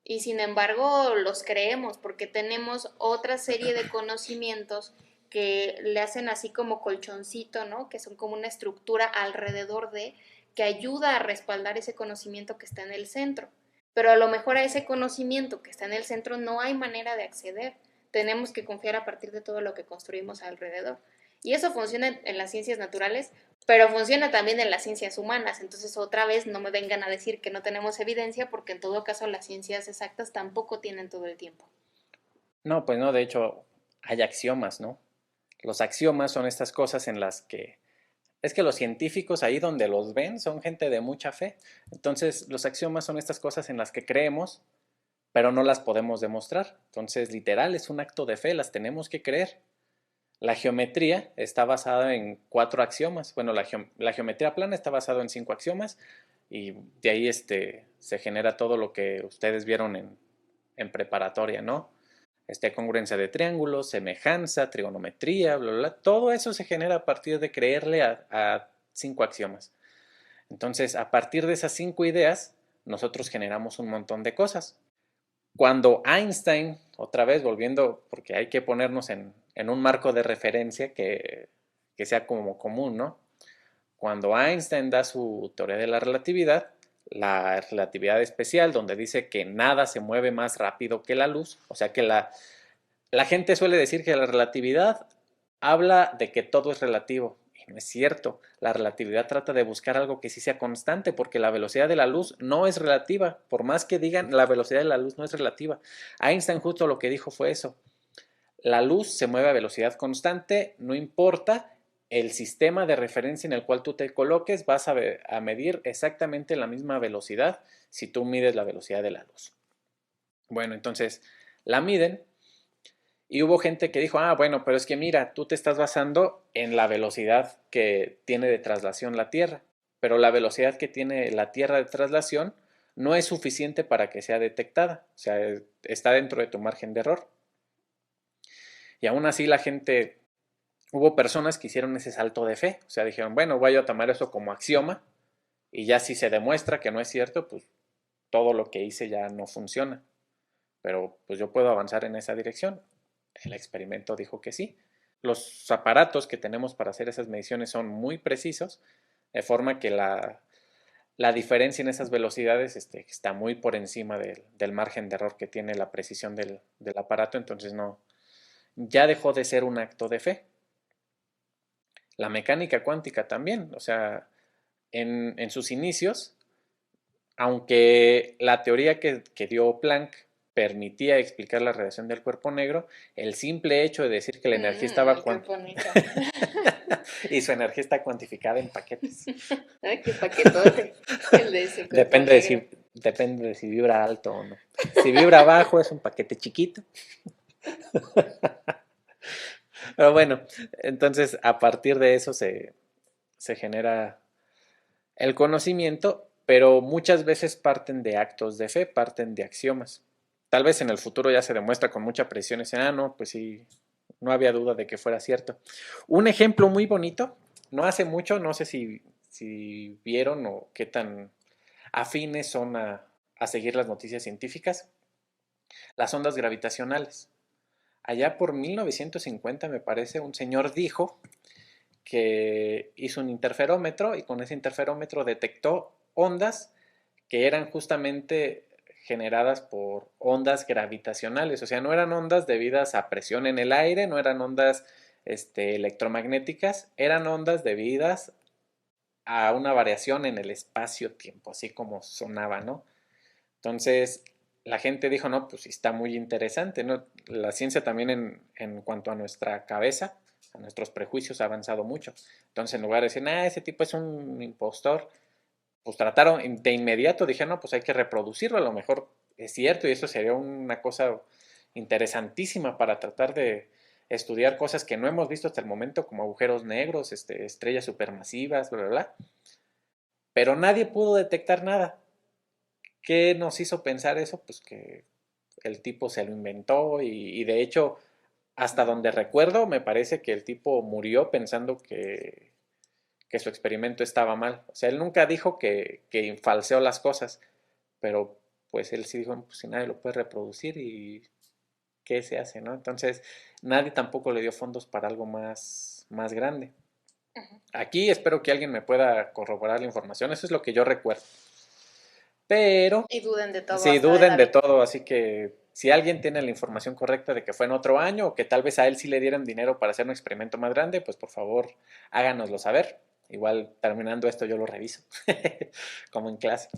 y sin embargo los creemos porque tenemos otra serie de conocimientos que le hacen así como colchoncito, ¿no? Que son como una estructura alrededor de que ayuda a respaldar ese conocimiento que está en el centro. Pero a lo mejor a ese conocimiento que está en el centro no hay manera de acceder. Tenemos que confiar a partir de todo lo que construimos alrededor. Y eso funciona en las ciencias naturales, pero funciona también en las ciencias humanas. Entonces, otra vez, no me vengan a decir que no tenemos evidencia, porque en todo caso las ciencias exactas tampoco tienen todo el tiempo. No, pues no, de hecho hay axiomas, ¿no? Los axiomas son estas cosas en las que es que los científicos ahí donde los ven son gente de mucha fe. Entonces, los axiomas son estas cosas en las que creemos, pero no las podemos demostrar. Entonces, literal, es un acto de fe, las tenemos que creer. La geometría está basada en 4 axiomas. Bueno, la geometría plana está basada en 5 axiomas y de ahí se genera todo lo que ustedes vieron en preparatoria, ¿no? Congruencia de triángulos, semejanza, trigonometría, bla, bla, bla. Todo eso se genera a partir de creerle a 5 axiomas. Entonces, a partir de esas 5 ideas, nosotros generamos un montón de cosas. Cuando Einstein, otra vez volviendo, porque hay que ponernos en un marco de referencia que sea como común, ¿no? Cuando Einstein da su teoría de la relatividad especial, donde dice que nada se mueve más rápido que la luz, o sea que la gente suele decir que la relatividad habla de que todo es relativo, y no es cierto. La relatividad trata de buscar algo que sí sea constante, porque la velocidad de la luz no es relativa. Por más que digan, la velocidad de la luz no es relativa. Einstein justo lo que dijo fue eso. La luz se mueve a velocidad constante, no importa el sistema de referencia en el cual tú te coloques, vas a medir exactamente la misma velocidad si tú mides la velocidad de la luz. Bueno, entonces la miden y hubo gente que dijo, bueno, pero es que mira, tú te estás basando en la velocidad que tiene de traslación la Tierra, pero la velocidad que tiene la Tierra de traslación no es suficiente para que sea detectada, o sea, está dentro de tu margen de error. Y aún así la gente, hubo personas que hicieron ese salto de fe, o sea, dijeron, bueno, voy a tomar eso como axioma y ya si se demuestra que no es cierto, pues todo lo que hice ya no funciona, pero pues yo puedo avanzar en esa dirección. El experimento dijo que sí. Los aparatos que tenemos para hacer esas mediciones son muy precisos, de forma que la diferencia en esas velocidades está muy por encima del margen de error que tiene la precisión del aparato, entonces no, ya dejó de ser un acto de fe. La mecánica cuántica también, o sea, en sus inicios, aunque la teoría que dio Planck permitía explicar la radiación del cuerpo negro, el simple hecho de decir que la energía estaba Qué bonito. y su energía está cuantificada en paquetes. Ay, qué paquetote el de ese cuerpo Depende de negro. si vibra alto o no. Si vibra bajo es un paquete chiquito. Pero bueno, entonces a partir de eso se genera el conocimiento, pero muchas veces parten de actos de fe, parten de axiomas. Tal vez en el futuro ya se demuestra con mucha presión ese, no, pues sí, no había duda de que fuera cierto. Un ejemplo muy bonito, no hace mucho, no sé si vieron o qué tan afines son a seguir las noticias científicas, las ondas gravitacionales. Allá por 1950, me parece, un señor dijo que hizo un interferómetro y con ese interferómetro detectó ondas que eran justamente generadas por ondas gravitacionales, o sea, no eran ondas debidas a presión en el aire, no eran ondas electromagnéticas, eran ondas debidas a una variación en el espacio-tiempo, así como sonaba, ¿no? Entonces, la gente dijo, no, pues está muy interesante, ¿no? La ciencia también en cuanto a nuestra cabeza, sea, nuestros prejuicios han avanzado mucho. Entonces, en lugar de decir, ese tipo es un impostor, pues trataron de inmediato, dije, no, pues hay que reproducirlo, a lo mejor es cierto y eso sería una cosa interesantísima para tratar de estudiar cosas que no hemos visto hasta el momento, como agujeros negros, estrellas supermasivas, bla, bla, bla. Pero nadie pudo detectar nada. ¿Qué nos hizo pensar eso? Pues que el tipo se lo inventó y de hecho, hasta donde recuerdo, me parece que el tipo murió pensando que su experimento estaba mal. O sea, él nunca dijo que falseó las cosas, pero pues él sí dijo, pues si nadie lo puede reproducir y qué se hace, ¿no? Entonces, nadie tampoco le dio fondos para algo más grande. Aquí espero que alguien me pueda corroborar la información, eso es lo que yo recuerdo. Pero, Y duden de todo, sí, hasta de duden de David. todo, así que si alguien tiene la información correcta de que fue en otro año o que tal vez a él sí le dieran dinero para hacer un experimento más grande, pues por favor háganoslo saber. Igual terminando esto yo lo reviso, como en clase.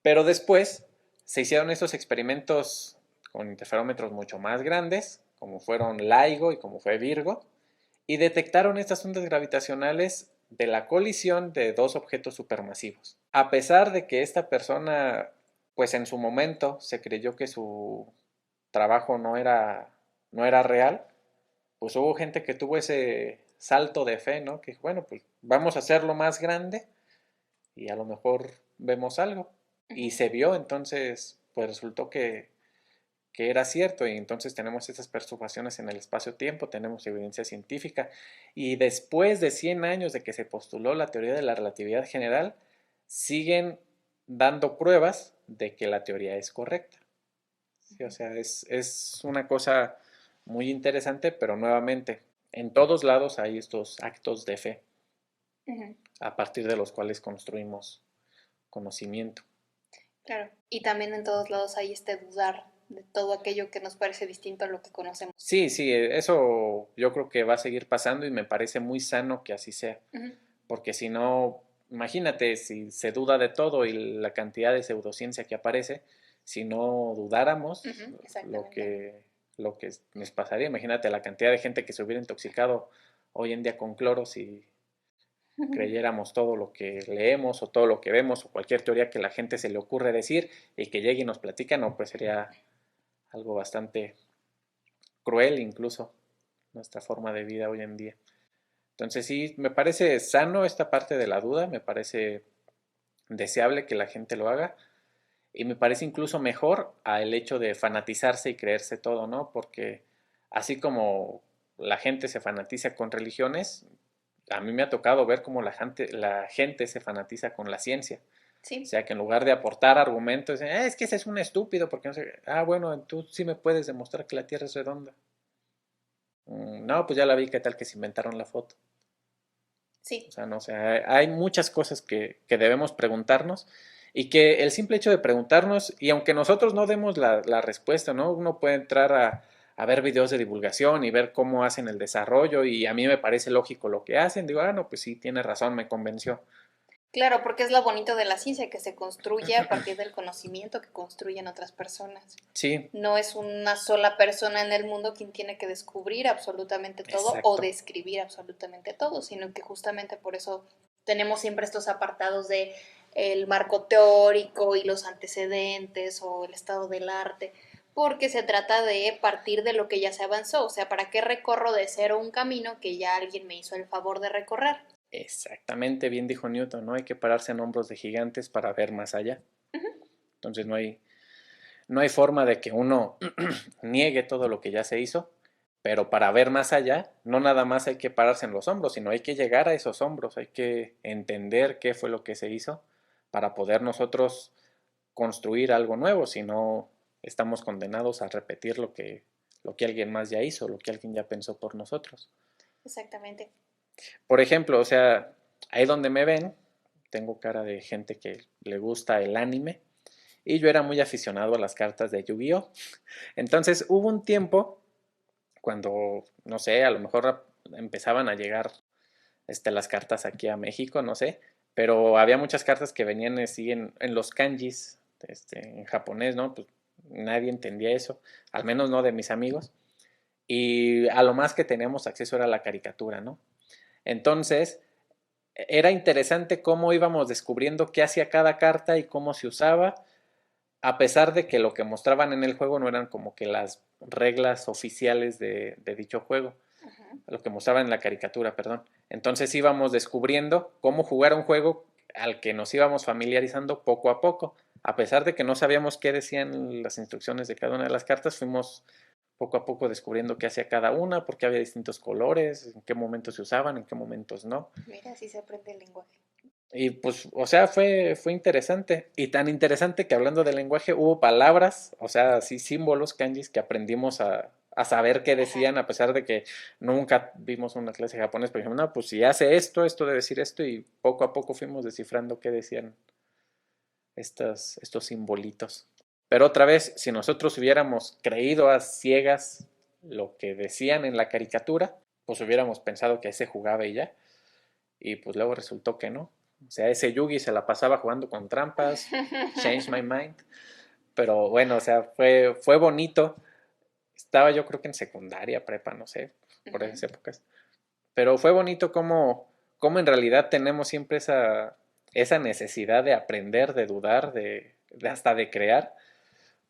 Pero después se hicieron esos experimentos con interferómetros mucho más grandes, como fueron LIGO y como fue Virgo, y detectaron estas ondas gravitacionales de la colisión de dos objetos supermasivos. A pesar de que esta persona, pues en su momento se creyó que su trabajo no era real, pues hubo gente que tuvo ese salto de fe, ¿no? Que bueno, pues vamos a hacerlo más grande y a lo mejor vemos algo. Y se vio, entonces, pues resultó que era cierto y entonces tenemos esas perturbaciones en el espacio-tiempo, tenemos evidencia científica y después de 100 años de que se postuló la teoría de la relatividad general, siguen dando pruebas de que la teoría es correcta. Sí, o sea, es una cosa muy interesante, pero nuevamente, en todos lados hay estos actos de fe a partir de los cuales construimos conocimiento. Claro. Y también en todos lados hay este dudar de todo aquello que nos parece distinto a lo que conocemos. Sí, sí, eso yo creo que va a seguir pasando y me parece muy sano que así sea, porque si no, imagínate si se duda de todo y la cantidad de pseudociencia que aparece, si no dudáramos, lo Exactamente. que, lo que nos pasaría, imagínate la cantidad de gente que se hubiera intoxicado hoy en día con cloro si creyéramos todo lo que leemos o todo lo que vemos o cualquier teoría que la gente se le ocurre decir y que llegue y nos platica, no, pues sería algo bastante cruel incluso nuestra forma de vida hoy en día. Entonces sí, me parece sano esta parte de la duda, me parece deseable que la gente lo haga y me parece incluso mejor al hecho de fanatizarse y creerse todo, ¿no? Porque así como la gente se fanatiza con religiones, a mí me ha tocado ver cómo la gente se fanatiza con la ciencia. O Sí. sea, que en lugar de aportar argumentos, es que ese es un estúpido, porque no sé, bueno, tú sí me puedes demostrar que la Tierra es redonda. No, pues ya la vi, qué tal que se inventaron la foto. O Sí. sea, no, o sea, hay muchas cosas que debemos preguntarnos y que el simple hecho de preguntarnos, y aunque nosotros no demos la respuesta, ¿no? Uno puede entrar a ver videos de divulgación y ver cómo hacen el desarrollo y a mí me parece lógico lo que hacen. Digo, no, pues sí, tiene razón, me convenció. Claro, porque es lo bonito de la ciencia, que se construye a partir del conocimiento que construyen otras personas. Sí, No es una sola persona en el mundo quien tiene que descubrir absolutamente todo o exacto. describir absolutamente todo, sino que justamente por eso tenemos siempre estos apartados de el marco teórico y los antecedentes o el estado del arte, porque se trata de partir de lo que ya se avanzó, o sea, ¿para qué recorro de cero un camino que ya alguien me hizo el favor de recorrer? Exactamente, bien dijo Newton, ¿no? Hay que pararse en hombros de gigantes para ver más allá. Entonces no hay forma de que uno niegue todo lo que ya se hizo, pero para ver más allá, no nada más hay que pararse en los hombros, sino hay que llegar a esos hombros, hay que entender qué fue lo que se hizo para poder nosotros construir algo nuevo, si no estamos condenados a repetir lo que alguien más ya hizo, lo que alguien ya pensó por nosotros. Exactamente. Por ejemplo, o sea, ahí donde me ven, tengo cara de gente que le gusta el anime y yo era muy aficionado a las cartas de Yu-Gi-Oh! Entonces hubo un tiempo cuando, no sé, a lo mejor empezaban a llegar las cartas aquí a México, no sé, pero había muchas cartas que venían así en los kanjis, en japonés, ¿no? Pues nadie entendía eso, al menos no de mis amigos. y a lo más que teníamos acceso era la caricatura, ¿no? Entonces, era interesante cómo íbamos descubriendo qué hacía cada carta y cómo se usaba, a pesar de que lo que mostraban en el juego no eran como que las reglas oficiales de dicho juego, lo que mostraban en la caricatura, perdón. Entonces íbamos descubriendo cómo jugar un juego al que nos íbamos familiarizando poco a poco. A pesar de que no sabíamos qué decían las instrucciones de cada una de las cartas, fuimos poco a poco descubriendo qué hacía cada una, por qué había distintos colores, en qué momentos se usaban, en qué momentos no. Mira, así se aprende el lenguaje. Y pues, o sea, fue interesante. Y tan interesante que hablando del lenguaje hubo palabras, o sea, así símbolos, kanjis, que aprendimos a saber qué decían, a pesar de que nunca vimos una clase de japonés. Pero dijimos, no, pues si hace esto, esto debe decir esto. Y poco a poco fuimos descifrando qué decían estos simbolitos. Pero otra vez, si nosotros hubiéramos creído a ciegas lo que decían en la caricatura, pues hubiéramos pensado que ese jugaba y ya. Y pues luego resultó que no. O sea, ese Yugi se la pasaba jugando con trampas, change my mind. Pero bueno, o sea, fue bonito. Estaba yo creo que en secundaria, prepa, no sé, por esas épocas. Pero fue bonito cómo en realidad tenemos siempre esa necesidad de aprender, de dudar, hasta de crear,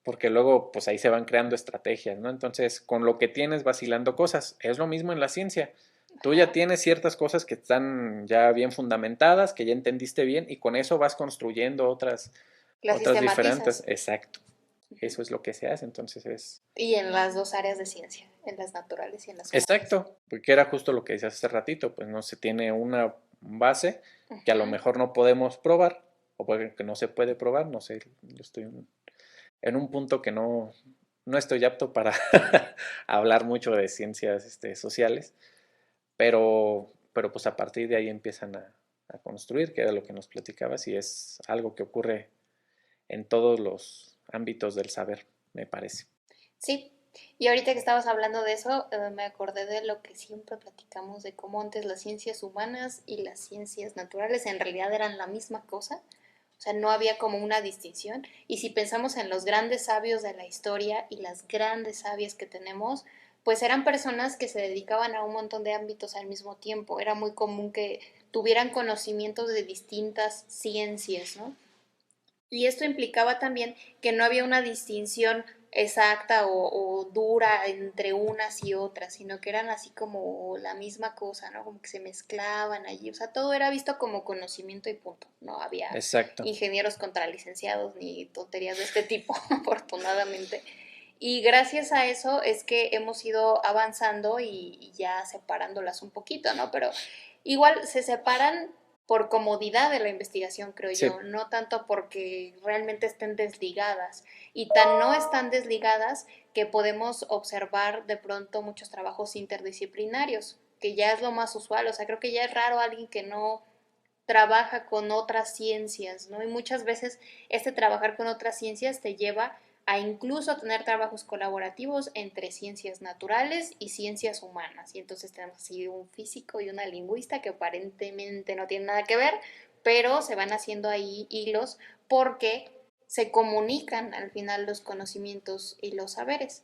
porque luego pues ahí se van creando estrategias, ¿no? Entonces, con lo que tienes vacilando cosas, es lo mismo en la ciencia. Tú ya tienes ciertas cosas que están ya bien fundamentadas, que ya entendiste bien, y con eso vas construyendo Las otras sistematizas. diferentes. Exacto. Eso es lo que se hace, entonces es... Y en las dos áreas de ciencia, en las naturales y en las humanas. Exacto, porque era justo lo que decías hace ratito, pues no se tiene una base que a lo mejor no podemos probar, o puede que no se puede probar, no sé, yo estoy en un punto que no estoy apto para hablar mucho de ciencias sociales, pero pues a partir de ahí empiezan a construir, que era lo que nos platicabas, y es algo que ocurre en todos los ámbitos del saber, me parece. Sí, y ahorita que estabas hablando de eso, me acordé de lo que siempre platicamos, de cómo antes las ciencias humanas y las ciencias naturales en realidad eran la misma cosa. O sea, no había como una distinción. Y si pensamos en los grandes sabios de la historia y las grandes sabias que tenemos, pues eran personas que se dedicaban a un montón de ámbitos al mismo tiempo. Era muy común que tuvieran conocimientos de distintas ciencias, ¿no? Y esto implicaba también que no había una distinción exacta o dura entre unas y otras, sino que eran así como la misma cosa, ¿no? Como que se mezclaban allí, o sea, todo era visto como conocimiento y punto, no había Exacto. ingenieros contra licenciados ni tonterías de este tipo, afortunadamente. Y gracias a eso es que hemos ido avanzando y ya separándolas un poquito, ¿no? Pero igual se separan por comodidad de la investigación, creo Sí, yo, no tanto porque realmente estén desligadas. Y tan no están desligadas que podemos observar de pronto muchos trabajos interdisciplinarios, que ya es lo más usual. O sea, creo que ya es raro alguien que no trabaja con otras ciencias, ¿no? Y muchas veces este trabajar con otras ciencias te lleva a incluso tener trabajos colaborativos entre ciencias naturales y ciencias humanas. Y entonces tenemos así un físico y una lingüista que aparentemente no tienen nada que ver, pero se van haciendo ahí hilos porque se comunican al final los conocimientos y los saberes.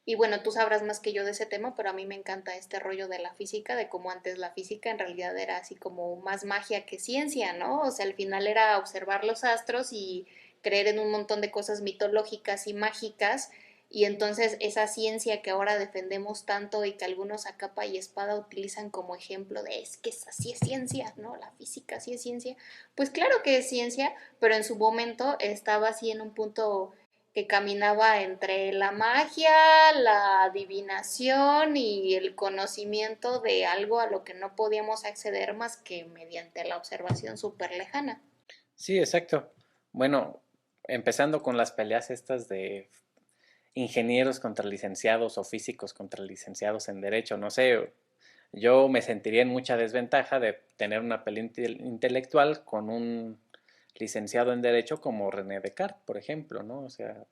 Y bueno, tú sabrás más que yo de ese tema, pero a mí me encanta este rollo de la física, de cómo antes la física en realidad era así como más magia que ciencia, ¿no? O sea, al final era observar los astros y creer en un montón de cosas mitológicas y mágicas, y entonces esa ciencia que ahora defendemos tanto y que algunos a capa y espada utilizan como ejemplo de es que así es ciencia, ¿no? La física sí es ciencia. Pues claro que es ciencia, pero en su momento estaba así en un punto que caminaba entre la magia, la adivinación y el conocimiento de algo a lo que no podíamos acceder más que mediante la observación súper lejana. sí, exacto. Bueno, empezando con las peleas estas de ingenieros contra licenciados o físicos contra licenciados en derecho, no sé, yo me sentiría en mucha desventaja de tener una pelea intelectual con un licenciado en derecho como René Descartes, por ejemplo, ¿no? O sea,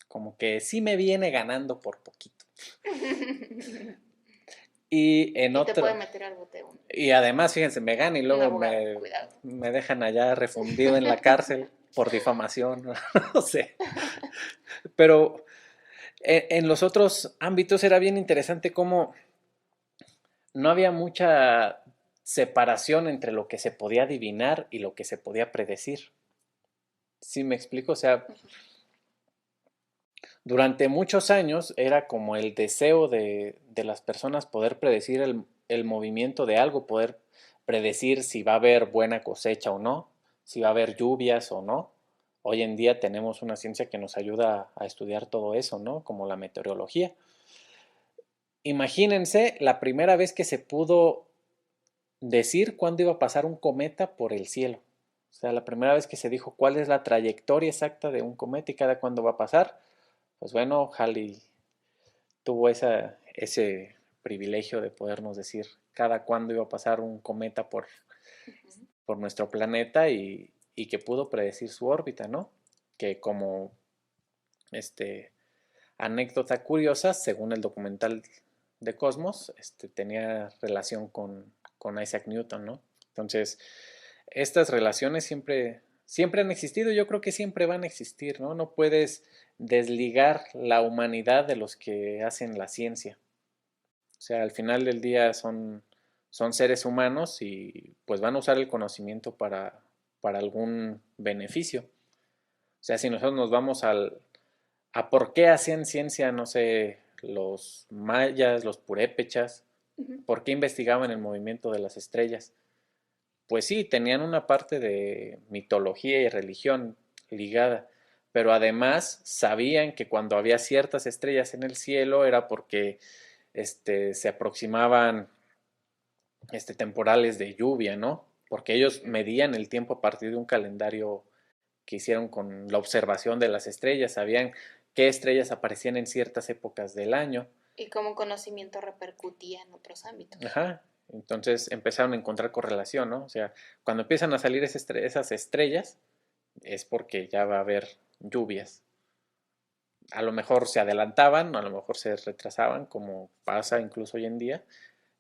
como que sí me viene ganando por poquito. Y en Y te puede otra, meter al bote uno. y además, fíjense, me gana y Un luego abogado, cuidado. me dejan allá refundido en la cárcel por difamación, no sé. Pero En los otros ámbitos era bien interesante cómo no había mucha separación entre lo que se podía adivinar y lo que se podía predecir. ¿Sí me explico? O sea, durante muchos años era como el deseo de las personas poder predecir el movimiento de algo, poder predecir si va a haber buena cosecha o no, si va a haber lluvias o no. Hoy en día tenemos una ciencia que nos ayuda a estudiar todo eso, ¿no? Como la meteorología. Imagínense la primera vez que se pudo decir cuándo iba a pasar un cometa por el cielo. O sea, la primera vez que se dijo cuál es la trayectoria exacta de un cometa y cada cuándo va a pasar. Pues bueno, Halley tuvo ese privilegio de podernos decir cada cuándo iba a pasar un cometa por nuestro planeta y que pudo predecir su órbita, ¿no? Que como este, anécdota curiosa, según el documental de Cosmos, tenía relación con Isaac Newton, ¿no? Entonces, estas relaciones siempre han existido, yo creo que siempre van a existir, ¿no? No puedes desligar la humanidad de los que hacen la ciencia. O sea, al final del día son seres humanos y pues van a usar el conocimiento para algún beneficio. O sea, si nosotros nos vamos a por qué hacían ciencia, no sé, los mayas, los purépechas, por qué investigaban el movimiento de las estrellas. Pues sí, tenían una parte de mitología y religión ligada, pero además sabían que cuando había ciertas estrellas en el cielo era porque se aproximaban temporales de lluvia, ¿no? Porque ellos medían el tiempo a partir de un calendario que hicieron con la observación de las estrellas, sabían qué estrellas aparecían en ciertas épocas del año. Y cómo conocimiento repercutía en otros ámbitos. Ajá. Entonces empezaron a encontrar correlación, ¿no? O sea, cuando empiezan a salir esas estrellas es porque ya va a haber lluvias. A lo mejor se adelantaban, a lo mejor se retrasaban, como pasa incluso hoy en día,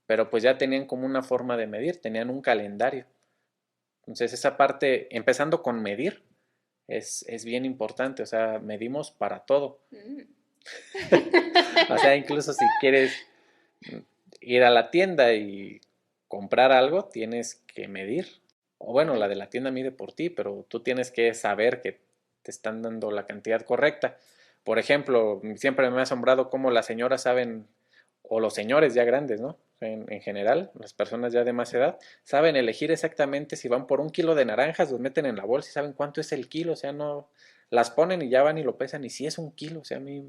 pero pues ya tenían como una forma de medir, tenían un calendario. Entonces esa parte, empezando con medir, es bien importante, o sea, medimos para todo. O sea, incluso si quieres ir a la tienda y comprar algo, tienes que medir. O bueno, la de la tienda mide por ti, pero tú tienes que saber que te están dando la cantidad correcta. Por ejemplo, siempre me ha asombrado cómo las señoras saben, o los señores ya grandes, ¿no? En general, las personas ya de más edad, saben elegir exactamente si van por un kilo de naranjas, los meten en la bolsa y saben cuánto es el kilo, o sea, no las ponen y ya van y lo pesan y si es un kilo, o sea, a mí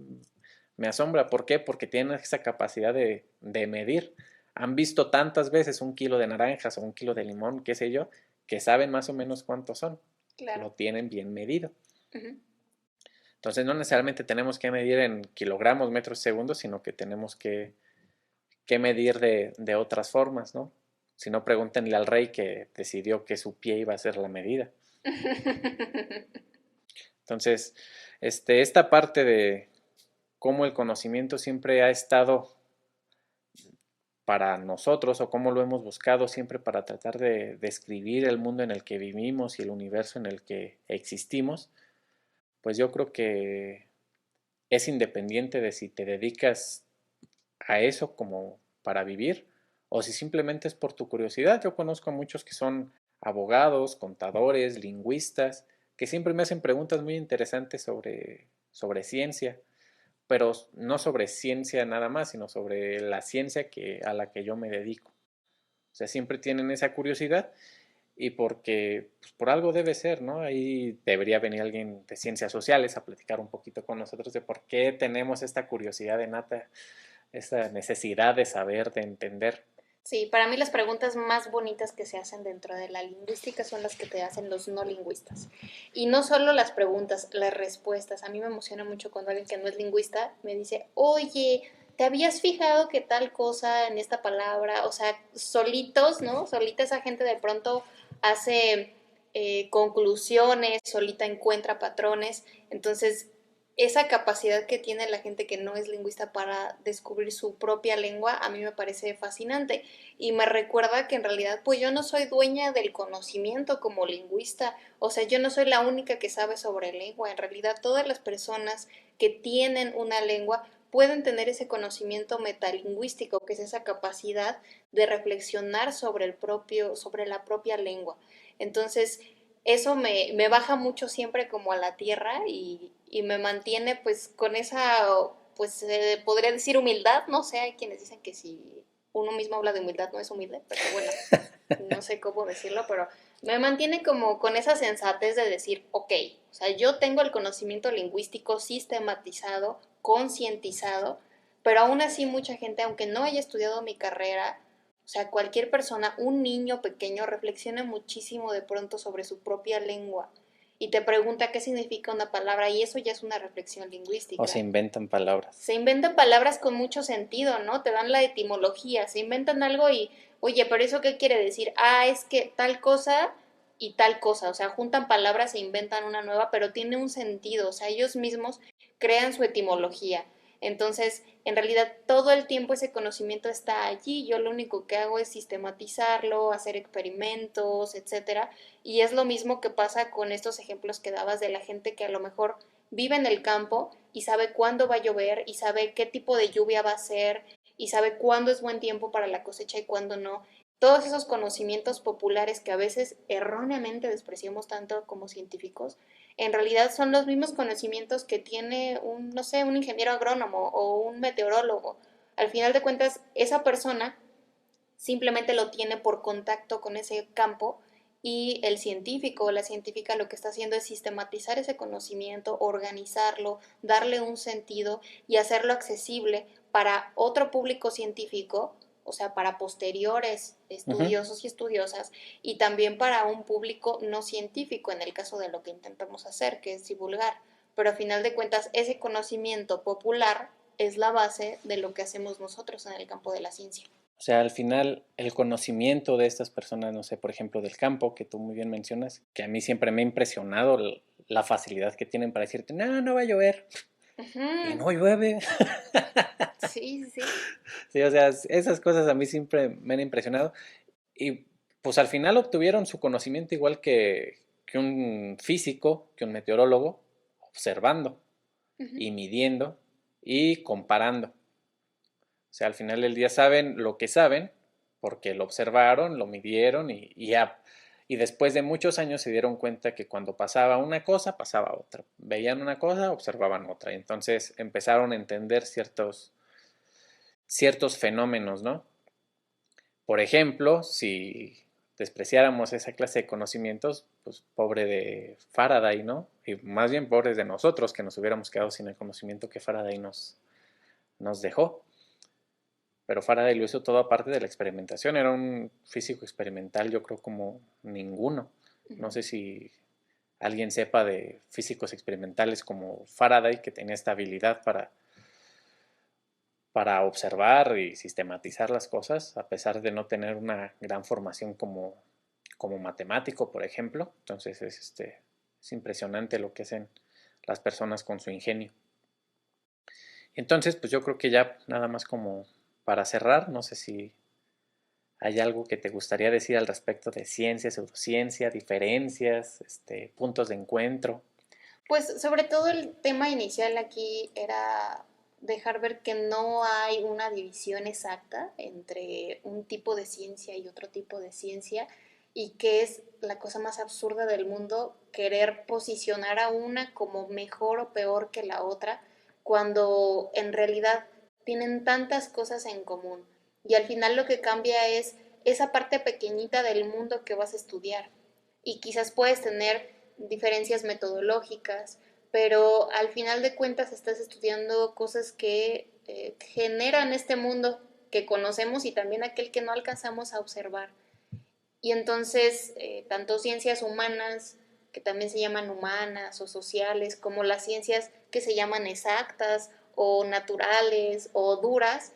me asombra. ¿Por qué? Porque tienen esa capacidad de medir. Han visto tantas veces un kilo de naranjas o un kilo de limón, qué sé yo, que saben más o menos cuántos son. Claro. Lo tienen bien medido. Entonces no necesariamente tenemos que medir en kilogramos, metros, segundos, sino que tenemos que medir de otras formas, ¿no? Si no, pregúntenle al rey que decidió que su pie iba a ser la medida. Entonces, esta parte de cómo el conocimiento siempre ha estado para nosotros o cómo lo hemos buscado siempre para tratar de describir el mundo en el que vivimos y el universo en el que existimos, pues yo creo que es independiente de si te dedicas a eso como para vivir o si simplemente es por tu curiosidad. Yo conozco a muchos que son abogados, contadores, lingüistas, que siempre me hacen preguntas muy interesantes sobre ciencia, pero no sobre ciencia nada más, sino sobre la ciencia a la que yo me dedico. O sea, siempre tienen esa curiosidad y porque pues, por algo debe ser, ¿no? Ahí debería venir alguien de ciencias sociales a platicar un poquito con nosotros de por qué tenemos esta curiosidad innata, esta necesidad de saber, de entender. Sí, para mí las preguntas más bonitas que se hacen dentro de la lingüística son las que te hacen los no lingüistas. Y no solo las preguntas, las respuestas. A mí me emociona mucho cuando alguien que no es lingüista me dice, oye, ¿te habías fijado que tal cosa en esta palabra? O sea, solitos, ¿no? Solita esa gente de pronto hace conclusiones, solita encuentra patrones. Entonces, esa capacidad que tiene la gente que no es lingüista para descubrir su propia lengua, a mí me parece fascinante y me recuerda que en realidad pues yo no soy dueña del conocimiento como lingüista, o sea, yo no soy la única que sabe sobre lengua, en realidad todas las personas que tienen una lengua pueden tener ese conocimiento metalingüístico, que es esa capacidad de reflexionar sobre la propia lengua. Entonces, eso me baja mucho siempre como a la tierra y me mantiene pues con esa, pues podría decir humildad, no sé, hay quienes dicen que si uno mismo habla de humildad no es humilde, pero bueno, no sé cómo decirlo, pero me mantiene como con esa sensatez de decir, ok, o sea, yo tengo el conocimiento lingüístico sistematizado, concientizado, pero aún así mucha gente, aunque no haya estudiado mi carrera, o sea, cualquier persona, un niño pequeño, reflexiona muchísimo de pronto sobre su propia lengua y te pregunta qué significa una palabra y eso ya es una reflexión O se lingüística. inventan palabras. Se inventan palabras con mucho sentido, ¿no? Te dan la etimología, se inventan algo y, oye, pero eso qué quiere decir? Ah, es que tal cosa y tal cosa, o sea, juntan palabras e inventan una nueva, pero tiene un sentido, o sea, ellos mismos crean su etimología. Entonces, en realidad, todo el tiempo ese conocimiento está allí. Yo lo único que hago es sistematizarlo, hacer experimentos, etcétera. Y es lo mismo que pasa con estos ejemplos que dabas de la gente que a lo mejor vive en el campo y sabe cuándo va a llover y sabe qué tipo de lluvia va a ser y sabe cuándo es buen tiempo para la cosecha y cuándo no. Todos esos conocimientos populares que a veces erróneamente despreciamos tanto como científicos, en realidad son los mismos conocimientos que tiene un, no sé, un ingeniero agrónomo o un meteorólogo. Al final de cuentas, esa persona simplemente lo tiene por contacto con ese campo y el científico o la científica lo que está haciendo es sistematizar ese conocimiento, organizarlo, darle un sentido y hacerlo accesible para otro público científico, o sea, para posteriores Ujú. estudiosos y estudiosas, y también para un público no científico en el caso de lo que intentamos hacer, que es divulgar. Pero a final de cuentas, ese conocimiento popular es la base de lo que hacemos nosotros en el campo de la ciencia. O sea, al final el conocimiento de estas personas, no sé, por ejemplo, del campo, que tú muy bien mencionas, que a mí siempre me ha impresionado la facilidad que tienen para decirte, no, no va a llover, y Ujú. no llueve. Sí, sí, sí. Sí, o sea, esas cosas a mí siempre me han impresionado. Y pues al final obtuvieron su conocimiento igual que un físico, que un meteorólogo, observando Ujú. y midiendo y comparando. O sea, al final del día saben lo que saben porque lo observaron, lo midieron y después de muchos años se dieron cuenta que cuando pasaba una cosa, pasaba otra. Veían una cosa, observaban otra. Y entonces empezaron a entender ciertos fenómenos, ¿no? Por ejemplo, si despreciáramos esa clase de conocimientos, pues pobre de Faraday, ¿no? Y más bien pobres de nosotros que nos hubiéramos quedado sin el conocimiento que Faraday nos dejó. Pero Faraday lo hizo todo aparte de la experimentación, era un físico experimental, yo creo como ninguno. No Ujú. sé si alguien sepa de físicos experimentales como Faraday, que tenía esta habilidad para observar y sistematizar las cosas, a pesar de no tener una gran formación como matemático, por ejemplo. Entonces es impresionante lo que hacen las personas con su ingenio. Entonces, pues yo creo que ya nada más como para cerrar, no sé si hay algo que te gustaría decir al respecto de ciencia, pseudociencia, diferencias, puntos de encuentro. Pues sobre todo el tema inicial aquí era dejar ver que no hay una división exacta entre un tipo de ciencia y otro tipo de ciencia y que es la cosa más absurda del mundo querer posicionar a una como mejor o peor que la otra cuando en realidad tienen tantas cosas en común y al final lo que cambia es esa parte pequeñita del mundo que vas a estudiar y quizás puedes tener diferencias metodológicas, pero al final de cuentas estás estudiando cosas que generan este mundo que conocemos y también aquel que no alcanzamos a observar. Y entonces, tanto ciencias humanas, que también se llaman humanas o sociales, como las ciencias que se llaman exactas o naturales o duras,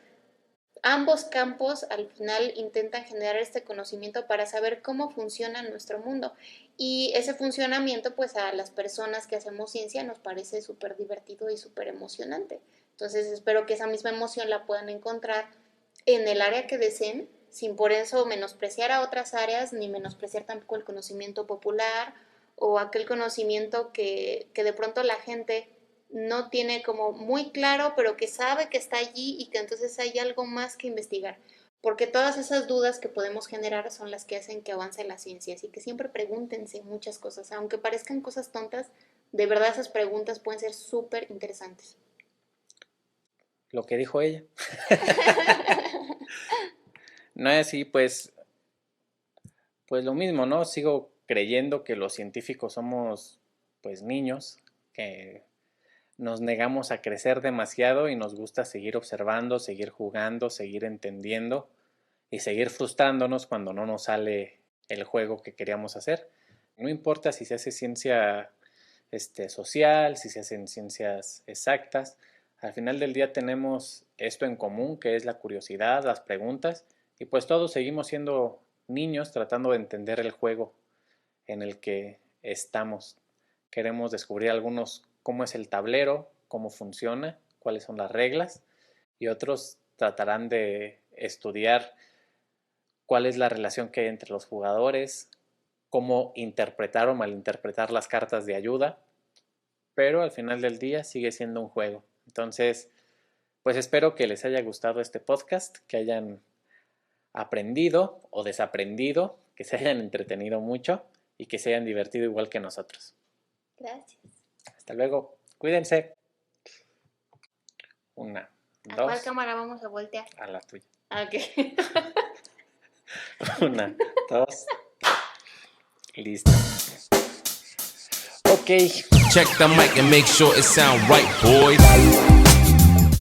ambos campos al final intentan generar este conocimiento para saber cómo funciona nuestro mundo. Y ese funcionamiento, pues a las personas que hacemos ciencia nos parece súper divertido y súper emocionante. Entonces espero que esa misma emoción la puedan encontrar en el área que deseen, sin por eso menospreciar a otras áreas, ni menospreciar tampoco el conocimiento popular o aquel conocimiento que de pronto la gente no tiene como muy claro, pero que sabe que está allí y que entonces hay algo más que investigar. Porque todas esas dudas que podemos generar son las que hacen que avance la ciencia. Así que siempre pregúntense muchas cosas. Aunque parezcan cosas tontas, de verdad esas preguntas pueden ser súper interesantes. Lo que dijo ella. No es así, pues lo mismo, ¿no? Sigo creyendo que los científicos somos pues niños, que nos negamos a crecer demasiado y nos gusta seguir observando, seguir jugando, seguir entendiendo y seguir frustrándonos cuando no nos sale el juego que queríamos hacer. No importa si se hace ciencia social, si se hacen ciencias exactas, al final del día tenemos esto en común, que es la curiosidad, las preguntas, y pues todos seguimos siendo niños tratando de entender el juego en el que estamos. Queremos descubrir algunos cómo es el tablero, cómo funciona, cuáles son las reglas, y otros tratarán de estudiar cuál es la relación que hay entre los jugadores, cómo interpretar o malinterpretar las cartas de ayuda, pero al final del día sigue siendo un juego. Entonces, pues espero que les haya gustado este podcast, que hayan aprendido o desaprendido, que se hayan entretenido mucho y que se hayan divertido igual que nosotros. Gracias. Hasta luego. Cuídense. Una, ¿A dos. cuál cámara vamos a voltear? A la tuya. Ok. Una, dos. Listo. Ok. Check the mic and make sure it sound right, boys.